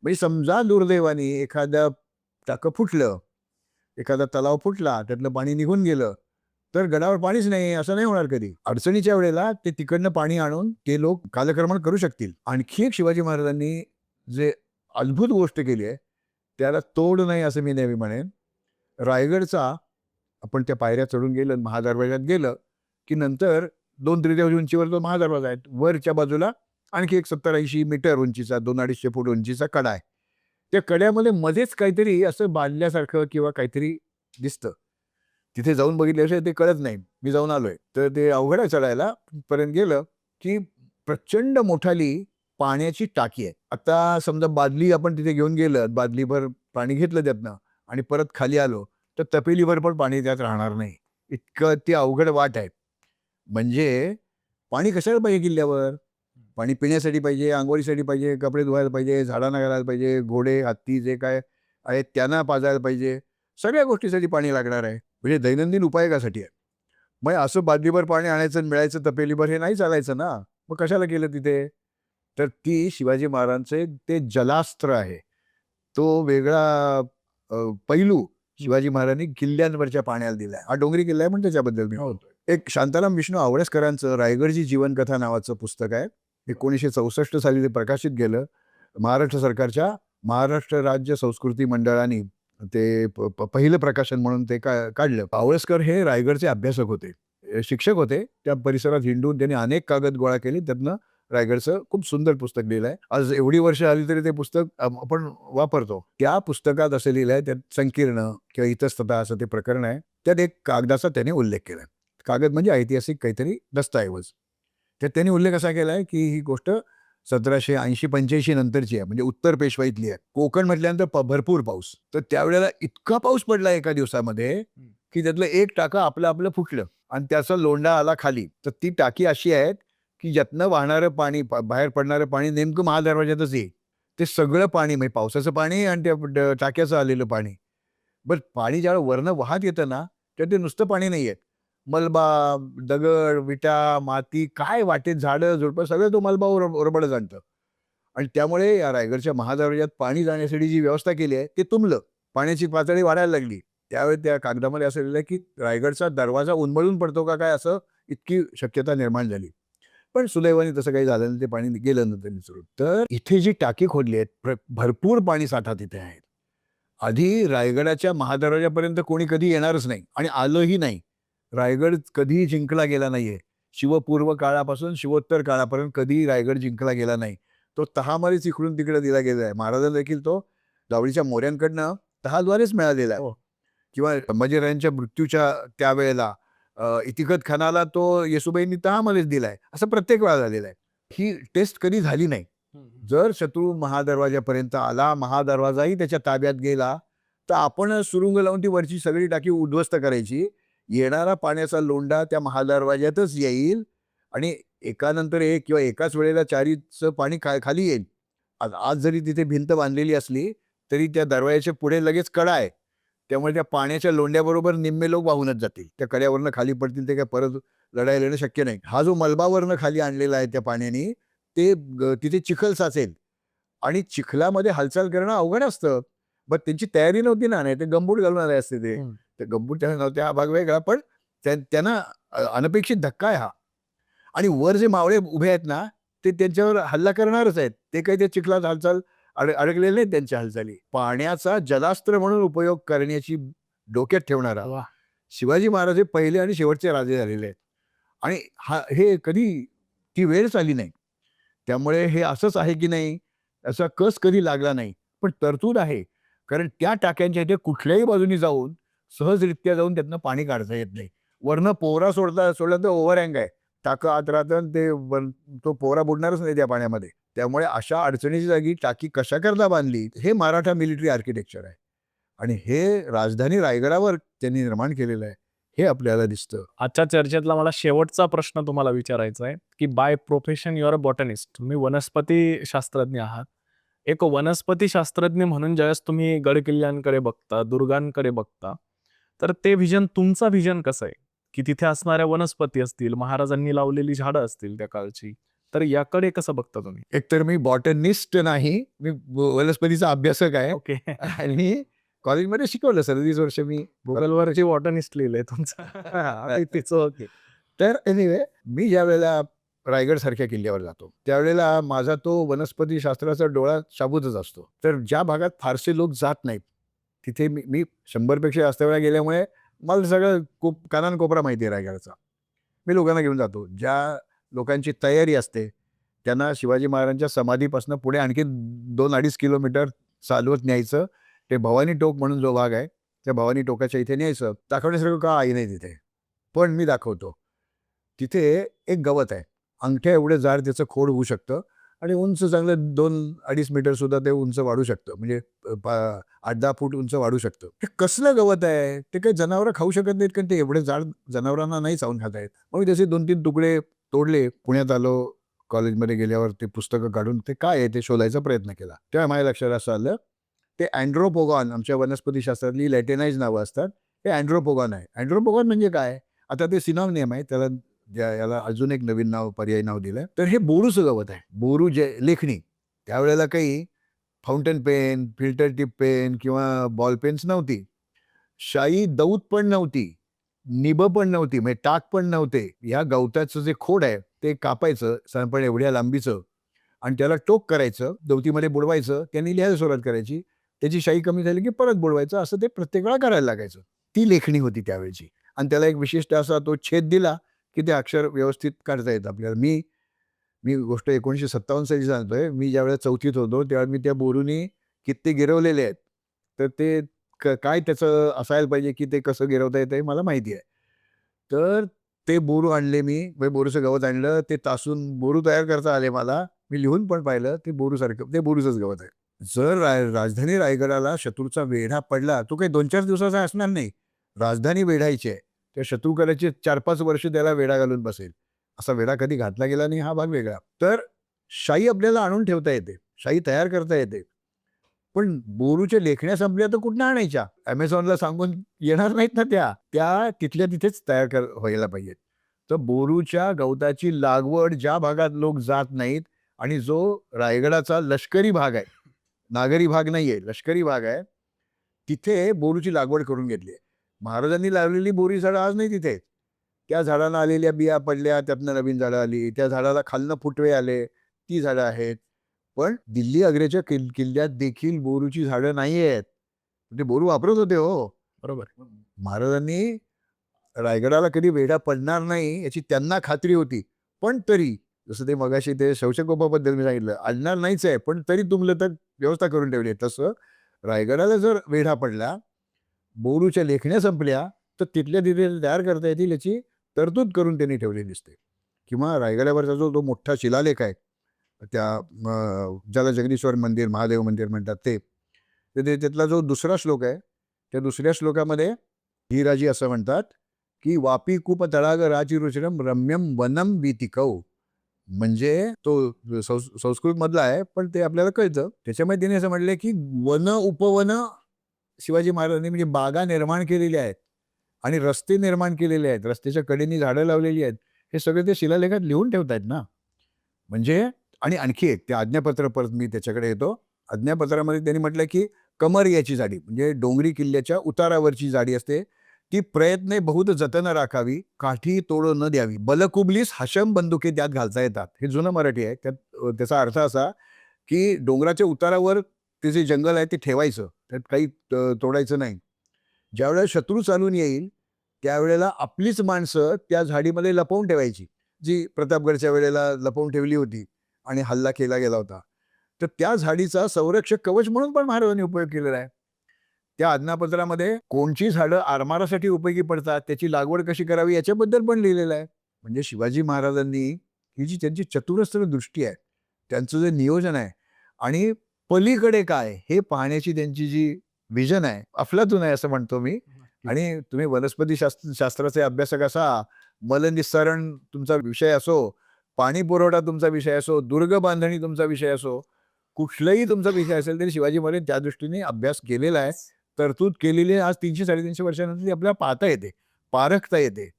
[SPEAKER 2] म्हणजे समजा दुर्दैवाने एखाद्या टाकं फुटलं, एखादा तलाव फुटला, त्यातलं पाणी निघून गेलं, तर गडावर पाणीच नाही, असं नाही होणार कधी. अडचणीच्या वेळेला ते तिकडनं पाणी आणून ते लोक कालक्रमण करू शकतील. आणखी एक शिवाजी महाराजांनी जे अद्भुत गोष्ट केली आहे, त्याला तोड नाही असं मी नेहमी म्हणेन. रायगडचा आपण त्या पायऱ्या चढून गेलं, महादरवाज्यात गेलं की नंतर 2-3 उंचीवर तो महादरवाजा आहे. वरच्या बाजूला आणखी एक 70-80 मीटर उंचीचा, 2-250 फूट उंचीचा कडा आहे. त्या कड्यामध्ये मध्येच काहीतरी असं बांधल्यासारखं किंवा काहीतरी दिसतं. तिथे जाऊन बघितल्याशिवाय ते कळत नाही. मी जाऊन आलोय. तर ते अवघड आहे चढायला. पर्यंत गेलं की प्रचंड मोठाली पाण्याची टाकी आहे. आता समजा बादली आपण तिथे घेऊन गेलं, बादलीभर पाणी घेतलं त्यातनं आणि परत खाली आलो, तर तपेलीभर पण पाणी त्यात राहणार नाही. इतकं ती अवघड वाट आहे. म्हणजे पाणी कशाला पाहिजे किल्ल्यावर? पाणी पिण्यासाठी पाहिजे, अंघोळीसाठी पाहिजे, कपडे धुवायला पाहिजे, झाडांना घालायला पाहिजे, घोडे, हत्ती जे काय आहेत त्यांना पाजायला पाहिजे. सगळ्या गोष्टीसाठी पाणी लागणार आहे. म्हणजे दैनंदिन उपयोगासाठी आहे. मग असं बादलीभर पाणी आणायचं आणि मिळायचं तपेलीभर हे नाही चालायचं ना. मग कशाला केलं तिथे? तर ती शिवाजी महाराजांचे ते जलास्त्र आहे. तो वेगळा पैलू शिवाजी महाराजांनी किल्ल्यांवरच्या पाण्याला दिलाय. हा डोंगरी किल्ला आहे पण त्याच्याबद्दल मी बोलतोय. एक शांताराम विष्णू आवळेकरांचं रायगडची जीवनकथा नावाचं पुस्तक आहे. 1964 साली ते प्रकाशित गेलं. महाराष्ट्र सरकारच्या महाराष्ट्र राज्य संस्कृती मंडळाने ते पहिलं प्रकाशन म्हणून ते काढलं. आवळेकर हे रायगडचे अभ्यासक होते, शिक्षक होते. त्या परिसरात हिंडून त्यांनी अनेक कागद गोळा केले. त्यातनं रायगडचं खूप सुंदर पुस्तक लिहिलं आहे. आज एवढी वर्ष आली तरी ते पुस्तक आपण वापरतो. त्या पुस्तकात असं लिहिलं आहे, त्यात संकीर्ण किंवा इतस्ततः असं ते प्रकरण आहे. त्यात एक कागदाचा त्याने उल्लेख केला. कागद म्हणजे ऐतिहासिक काहीतरी दस्तऐवज. त्यात त्यांनी उल्लेख असा केला आहे की ही गोष्ट 1780-85 नंतरची आहे. म्हणजे उत्तर पेशवाईतली आहे. कोकण म्हटल्यानंतर भरपूर पाऊस. तर त्यावेळेला इतका पाऊस पडला एका दिवसामध्ये की त्यातलं एक टाकं आपलं फुटलं आणि त्याचा लोंढा आला खाली. तर ती टाकी अशी आहे की ज्यातनं वाहणारं पाणी, बाहेर पडणारं पाणी नेमकं महादरवाज्यातच येईल. ते सगळं पाणी म्हणजे पावसाचं पाणी आणि त्या टाक्याचं आलेलं पाणी. बरं पाणी ज्यावेळेला वरनं वाहत येतं ना, तर ते नुसतं पाणी नाही येत. मलबा, दगड, विटा, माती काय वाटेत झाडं झुडपं सगळं तो मलबा ओरबडत आणतं. आणि त्यामुळे या रायगडच्या महादरवाज्यात पाणी जाण्यासाठी जी व्यवस्था केली आहे ते तुंबलं. पाण्याची पातळी वाढायला लागली. त्यावेळी त्या कागदामध्ये असं लिहिलं की रायगडचा दरवाजा उन्मळून पडतो का काय असं इतकी शक्यता निर्माण झाली. पण सुदैवाने तसं काही झालं नाही. ते पाणी गेलं नंतर निसरून. तर इथे जी टाकी खोदली आहे भरपूर पाणी साठा तिथे आहे. आधी रायगडाच्या महादरवाज्यापर्यंत कोणी कधी येणारच नाही आणि आलंही नाही. रायगड कधीही जिंकला गेला नाहीये. शिवपूर्व काळापासून शिवोत्तर काळापर्यंत कधीही रायगड जिंकला गेला नाही. तो तहामारीच इकडून तिकडे दिला गेला आहे. महाराजांना देखील तो जावळीच्या मोऱ्यांकडनं तहाद्वारेच मिळालेला आहे. किंवा संभाजीराजांच्या मृत्यूच्या त्यावेळेला इतिकत खानाला तो येसुबाईंनी तहामध्येच दिलाय. असं प्रत्येक वेळा झालेलं आहे. ही टेस्ट कधी झाली नाही. जर शत्रू महादरवाज्यापर्यंत आला, महादरवाजाही त्याच्या ताब्यात गेला, तर आपण सुरुंग लावून ती वरची सगळी टाकी उद्ध्वस्त करायची. येणारा पाण्याचा लोंढा त्या महादरवाज्यातच येईल आणि एकानंतर एक किंवा एकाच वेळेला चारीचं पाणी खाली येईल. आज जरी तिथे भिंत बांधलेली असली तरी त्या दरवाजाच्या पुढे लगेच कडा आहे. त्यामुळे त्या पाण्याच्या लोंढ्याबरोबर निम्मे लोक वाहूनच जातील. त्या कड्यावरनं खाली पडतील ते काय परत लढायला येणं शक्य नाही. हा जो मलबावरनं खाली आणलेला आहे त्या पाण्याने ते तिथे चिखल साचेल आणि चिखलामध्ये हालचाल करणं अवघड असतं. बट त्यांची तयारी नव्हती ना, नाही ते गंबूट घालून आले असते ते. ते गंबूट त्याला नव्हते हा भाग वेगळा. पण त्यांना अनपेक्षित धक्का आहे हा. आणि वर जे मावळे उभे आहेत ना ते त्यांच्यावर हल्ला करणारच आहेत. ते काही त्या चिखलात हालचाल अडकलेले नाहीत त्यांच्या हालचाली. पाण्याचा जलास्त्र म्हणून उपयोग करण्याची डोक्यात ठेवणारा शिवाजी महाराज हे पहिले आणि शेवटचे राजे झालेले आहेत. आणि हे कधी ती वेळच आली नाही. त्यामुळे हे असंच आहे की नाही असा कस कधी लागला नाही. पण तरतूद आहे. कारण त्या टाक्यांच्या इथे कुठल्याही बाजूनी जाऊन सहजरित्या जाऊन त्यातनं पाणी काढता येत नाही. वरनं पोहरा सोडला तर ओव्हरहँग आहे. टाकं आत राहतं ते तो पोहरा बुडणारच नाही त्या पाण्यामध्ये. त्यामुळे अशा अडचणीच्या जागी टाकी कशा करता बांधली हे मराठा मिलिटरी आर्किटेक्चर आहे. आणि हे राजधानी रायगडावर त्यांनी निर्माण केलेलं आहे. हे आपल्याला दिसतं.
[SPEAKER 1] आजच्या चर्चेतला मला शेवटचा प्रश्न तुम्हाला विचारायचा आहे की by profession your a botanist, तुम्ही वनस्पती शास्त्रज्ञ आहात. एक वनस्पती शास्त्रज्ञ म्हणून ज्यावेळेस तुम्ही गड किल्ल्यांकडे बघता, दुर्गांकडे बघता, तर ते व्हिजन, तुमचं व्हिजन कसं आहे की तिथे असणाऱ्या वनस्पती असतील, महाराजांनी लावलेली झाडं असतील त्या काळची, तर याकडे कसं बघता तुम्ही?
[SPEAKER 2] एकतर मी बॉटनिस्ट नाही, मी वनस्पतीचा अभ्यासक आहे.
[SPEAKER 1] ओके.
[SPEAKER 2] आणि कॉलेजमध्ये शिकवलं 37 वर्ष मी.
[SPEAKER 1] गुगलवरची बॉटनिस्ट लिहिलंय तुमचं. तिचं ओके.
[SPEAKER 2] तर एनिवे मी ज्या वेळेला रायगड सारख्या किल्ल्यावर जातो त्यावेळेला माझा तो वनस्पती शास्त्राचा डोळा शाबूतच असतो. तर ज्या भागात फारसे लोक जात नाहीत तिथे मी 100पेक्षा जास्त वेळा गेल्यामुळे मला सगळं कानान कोपरा माहिती आहे रायगडचा. मी लोकांना घेऊन जातो. ज्या लोकांची तयारी असते त्यांना शिवाजी महाराजांच्या समाधीपासून पुढे आणखी 2-2.5 किलोमीटर चालवत न्यायचं. ते भवानी टोक म्हणून जो भाग आहे त्या भवानी टोकाच्या इथे न्यायचं. दाखवण्यासारखं का आहे नाही तिथे, पण मी दाखवतो. तिथे एक गवत आहे, अंगठ्या एवढं जाड त्याचं खोड होऊ शकतं आणि उंच चांगलं 2-2.5 मीटर सुद्धा ते उंच वाढू शकतं, म्हणजे 8-10 फूट उंच वाढू शकतं. हे कसलं गवत आहे? ते काही जनावरं खाऊ शकत नाहीत, कारण ते एवढे जाड जनावरांना नाही चावून खाता येत. मग मी त्याचे 2-3 तुकडे तोडले. पुण्यात आलो, कॉलेजमध्ये गेल्यावर ते पुस्तकं काढून ते काय आहे ते शोधायचा प्रयत्न केला. तेव्हा माझ्या लक्षात असं आलं, ते अँड्रोपोगॉन, आमच्या वनस्पतीशास्त्रातली लॅटिनाइज नावं असतात. हे अँड्रोपोगॉन आहे. अँड्रोपोगॉन म्हणजे काय? आता ते सिनॉनिम आहे, त्याला याला अजून एक नवीन नाव, पर्यायी नाव दिलंय. तर हे बोरूचं गवत आहे. बोरू जे लेखणी, त्यावेळेला काही fountain pen, filter tip pen किंवा बॉल पेन्स नव्हती. शाई दौत पण नव्हती, निबं पण नव्हती, म्हणजे टाक पण नव्हते. ह्या गवताचं जे खोड आहे ते कापायचं साधारणपणे एवढ्या लांबीचं आणि त्याला टोक करायचं, दौतीमध्ये बुडवायचं, त्यांनी लिहायला सुरुवात करायची. त्याची शाई कमी झाली की परत बुडवायचं, असं ते प्रत्येक वेळा करायला लागायचं. ती लेखणी होती त्यावेळची आणि त्याला एक विशिष्ट असा तो छेद दिला की ते अक्षर व्यवस्थित काढता येतं आपल्याला. मी मी गोष्ट 1957 साली सांगतोय. मी ज्यावेळेला 4थीत होतो तेव्हा मी त्या बोरूनी कित्ते गिरवलेले आहेत. तर ते काय त्याचं असायला पाहिजे की ते कसं गिरवता येतं हे मला माहिती आहे. तर ते बोरू आणले मी, म्हणजे बोरूचं गवत आणलं, ते तासून बोरू तयार करता आले मला. मी लिहून पण पाहिलं, ते बोरूसारखं, ते बोरूचंच गवत आहे. जर राजधानी रायगडाला शत्रूचा वेढा पडला, तो काही 2-4 दिवसाचा असणार नाही. राजधानी वेढायची आहे. त्या शत्रुकऱ्याचे 4-5 वर्ष त्याला वेढा घालून बसेल. असा वेढा कधी घातला गेला नाही, हा भाग वेगळा. तर शाई आपल्याला आणून ठेवता येते, शाई तयार करता येते. पण बोरूच्या लेखण्या संपल्या तर कुठनं आणायच्या? Amazonला सांगून येणार नाहीत ना त्या. त्या तिथल्या तिथेच तयार व्हायला पाहिजेत. तर बोरूच्या गवताची लागवड ज्या भागात लोक जात नाहीत आणि जो रायगडाचा लष्करी भाग आहे, नागरी भाग नाहीये, लष्करी भाग आहे, तिथे बोरूची लागवड करून घेतली आहे. महाराजांनी लावलेली बोरी झाडं आज नाही तिथे. त्या झाडांना आलेल्या बिया पडल्या, त्यातनं नवीन झाडं आली. त्या झाडाला खालनं फुटवे आले, ती झाडं आहेत. पण दिल्ली आग्र्याच्या किल्ल्यात देखील बोरूची झाडं नाही आहेत. ते बोरू वापरत होते हो.
[SPEAKER 1] बरोबर.
[SPEAKER 2] महाराजांनी रायगडाला कधी वेढा पडणार नाही याची त्यांना खात्री होती. पण तरी जसं ते मगाशी ते शौचकोपाबद्दल मी सांगितलं, आणणार नाहीच आहे, पण तरी तुमलं तर व्यवस्था करून ठेवली आहे. तसं रायगडाला जर वेढा पडला, बोरूच्या लेखण्या संपल्या, तर तिथल्या तिथे तयार करता येतील याची तरतूद करून त्यांनी ठेवलेली दिसते. किंवा रायगडावरचा जो तो मोठा शिलालेख आहे, त्या ज्याला जगदीश्वर मंदिर, महादेव मंदिर म्हणतात ते. तर त्यातला जो दुसरा श्लोक आहे, त्या दुसऱ्या श्लोकामध्ये धीराजी असं म्हणतात की वापी कूप तळाग राची रुचिरम रम्यम वनम वीतिकौ. म्हणजे तो संस्कृत मधला आहे, पण ते आपल्याला कळतं. त्याच्यामध्ये त्यांनी असं म्हटलंय की वन उपवन शिवाजी महाराजांनी म्हणजे बागा निर्माण केलेल्या आहेत आणि रस्ते निर्माण केलेले आहेत, रस्त्याच्या कडेनी झाडं लावलेली आहेत. हे सगळे ते शिलालेखात लिहून ठेवतायत ना. म्हणजे आणि आणखी एक ते आज्ञापत्र, परत मी त्याच्याकडे येतो. आज्ञापत्रामध्ये त्यांनी म्हटलं की कमरियाची जाडी, म्हणजे डोंगरी किल्ल्याच्या उतारावरची जाडी असते, ती प्रयत्ने बहुत जतन राखावी, काठी तोड न द्यावी, बलकुबलीस हशम बंदुके त्यात घालता येतात. हे जुनं मराठी आहे. त्यात त्याचा अर्थ असा की डोंगराच्या उतारावर ते जे जंगल आहे ते ठेवायचं, त्यात काही तोडायचं नाही. ज्यावेळेला शत्रू चालून येईल त्यावेळेला आपलीच माणसं त्या झाडीमध्ये लपवून ठेवायची, जी प्रतापगडच्या वेळेला लपवून ठेवली होती आणि हल्ला केला गेला होता. तर त्या झाडीचा संरक्षक कवच म्हणून पण महाराजांनी उपयोग केलेला आहे. त्या आज्ञापत्रामध्ये कोणची झाडं आरमारासाठी उपयोगी पडतात, त्याची लागवड कशी करावी याच्याबद्दल पण लिहिलेलं आहे. म्हणजे शिवाजी महाराजांनी ही जी त्यांची चतुरस्त्र दृष्टी आहे, त्यांचं जे नियोजन आहे आणि पलीकडे काय हे पाहण्याची त्यांची जी विजन आहे, अफलातून आहे असं म्हणतो मी. आणि तुम्ही वनस्पती शास्त्राचे अभ्यासक असा, मलनिस्सारण तुमचा विषय असो, पाणी पुरवठा तुमचा विषय असो, दुर्ग बांधणी तुमचा विषय असो, कुठलाही तुमचा विषय असेल तरी शिवाजी महाराज त्या दृष्टीने अभ्यास केलेला आहे, तरतूद केलेली आहे. आज 300-350 वर्षानंतर ती आपल्याला पाहता येते, पारखता येते.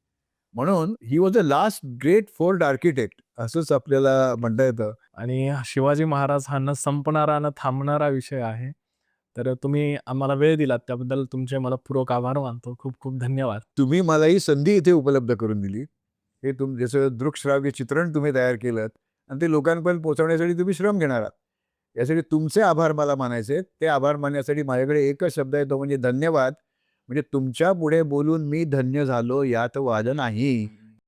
[SPEAKER 2] म्हणून he was the last great fort architect असंच आपल्याला म्हणता येतं.
[SPEAKER 1] आणि शिवाजी महाराज हा न संपणारा न थांबणारा विषय आहे. तर तुम्ही आम्हाला वेळ दिलात त्याबद्दल तुमचे मनःपूर्वक आभार मानतो. खूप खूप धन्यवाद.
[SPEAKER 2] तुम्ही मला ही संधी इथे उपलब्ध करून दिली. हे ज्याचं दृकश्राव्य चित्रण तुम्ही तयार केलं आणि ते लोकांपर्यंत पोहोचवण्यासाठी तुम्ही श्रम घेणार आहात. यासाठी तुमचे आभार मला मानायचे. ते आभार मानण्यासाठी माझ्याकडे एकच शब्द आहे, तो म्हणजे धन्यवाद. म्हणजे तुमच्या पुढे बोलून मी धन्य झालो यात वाद नाही.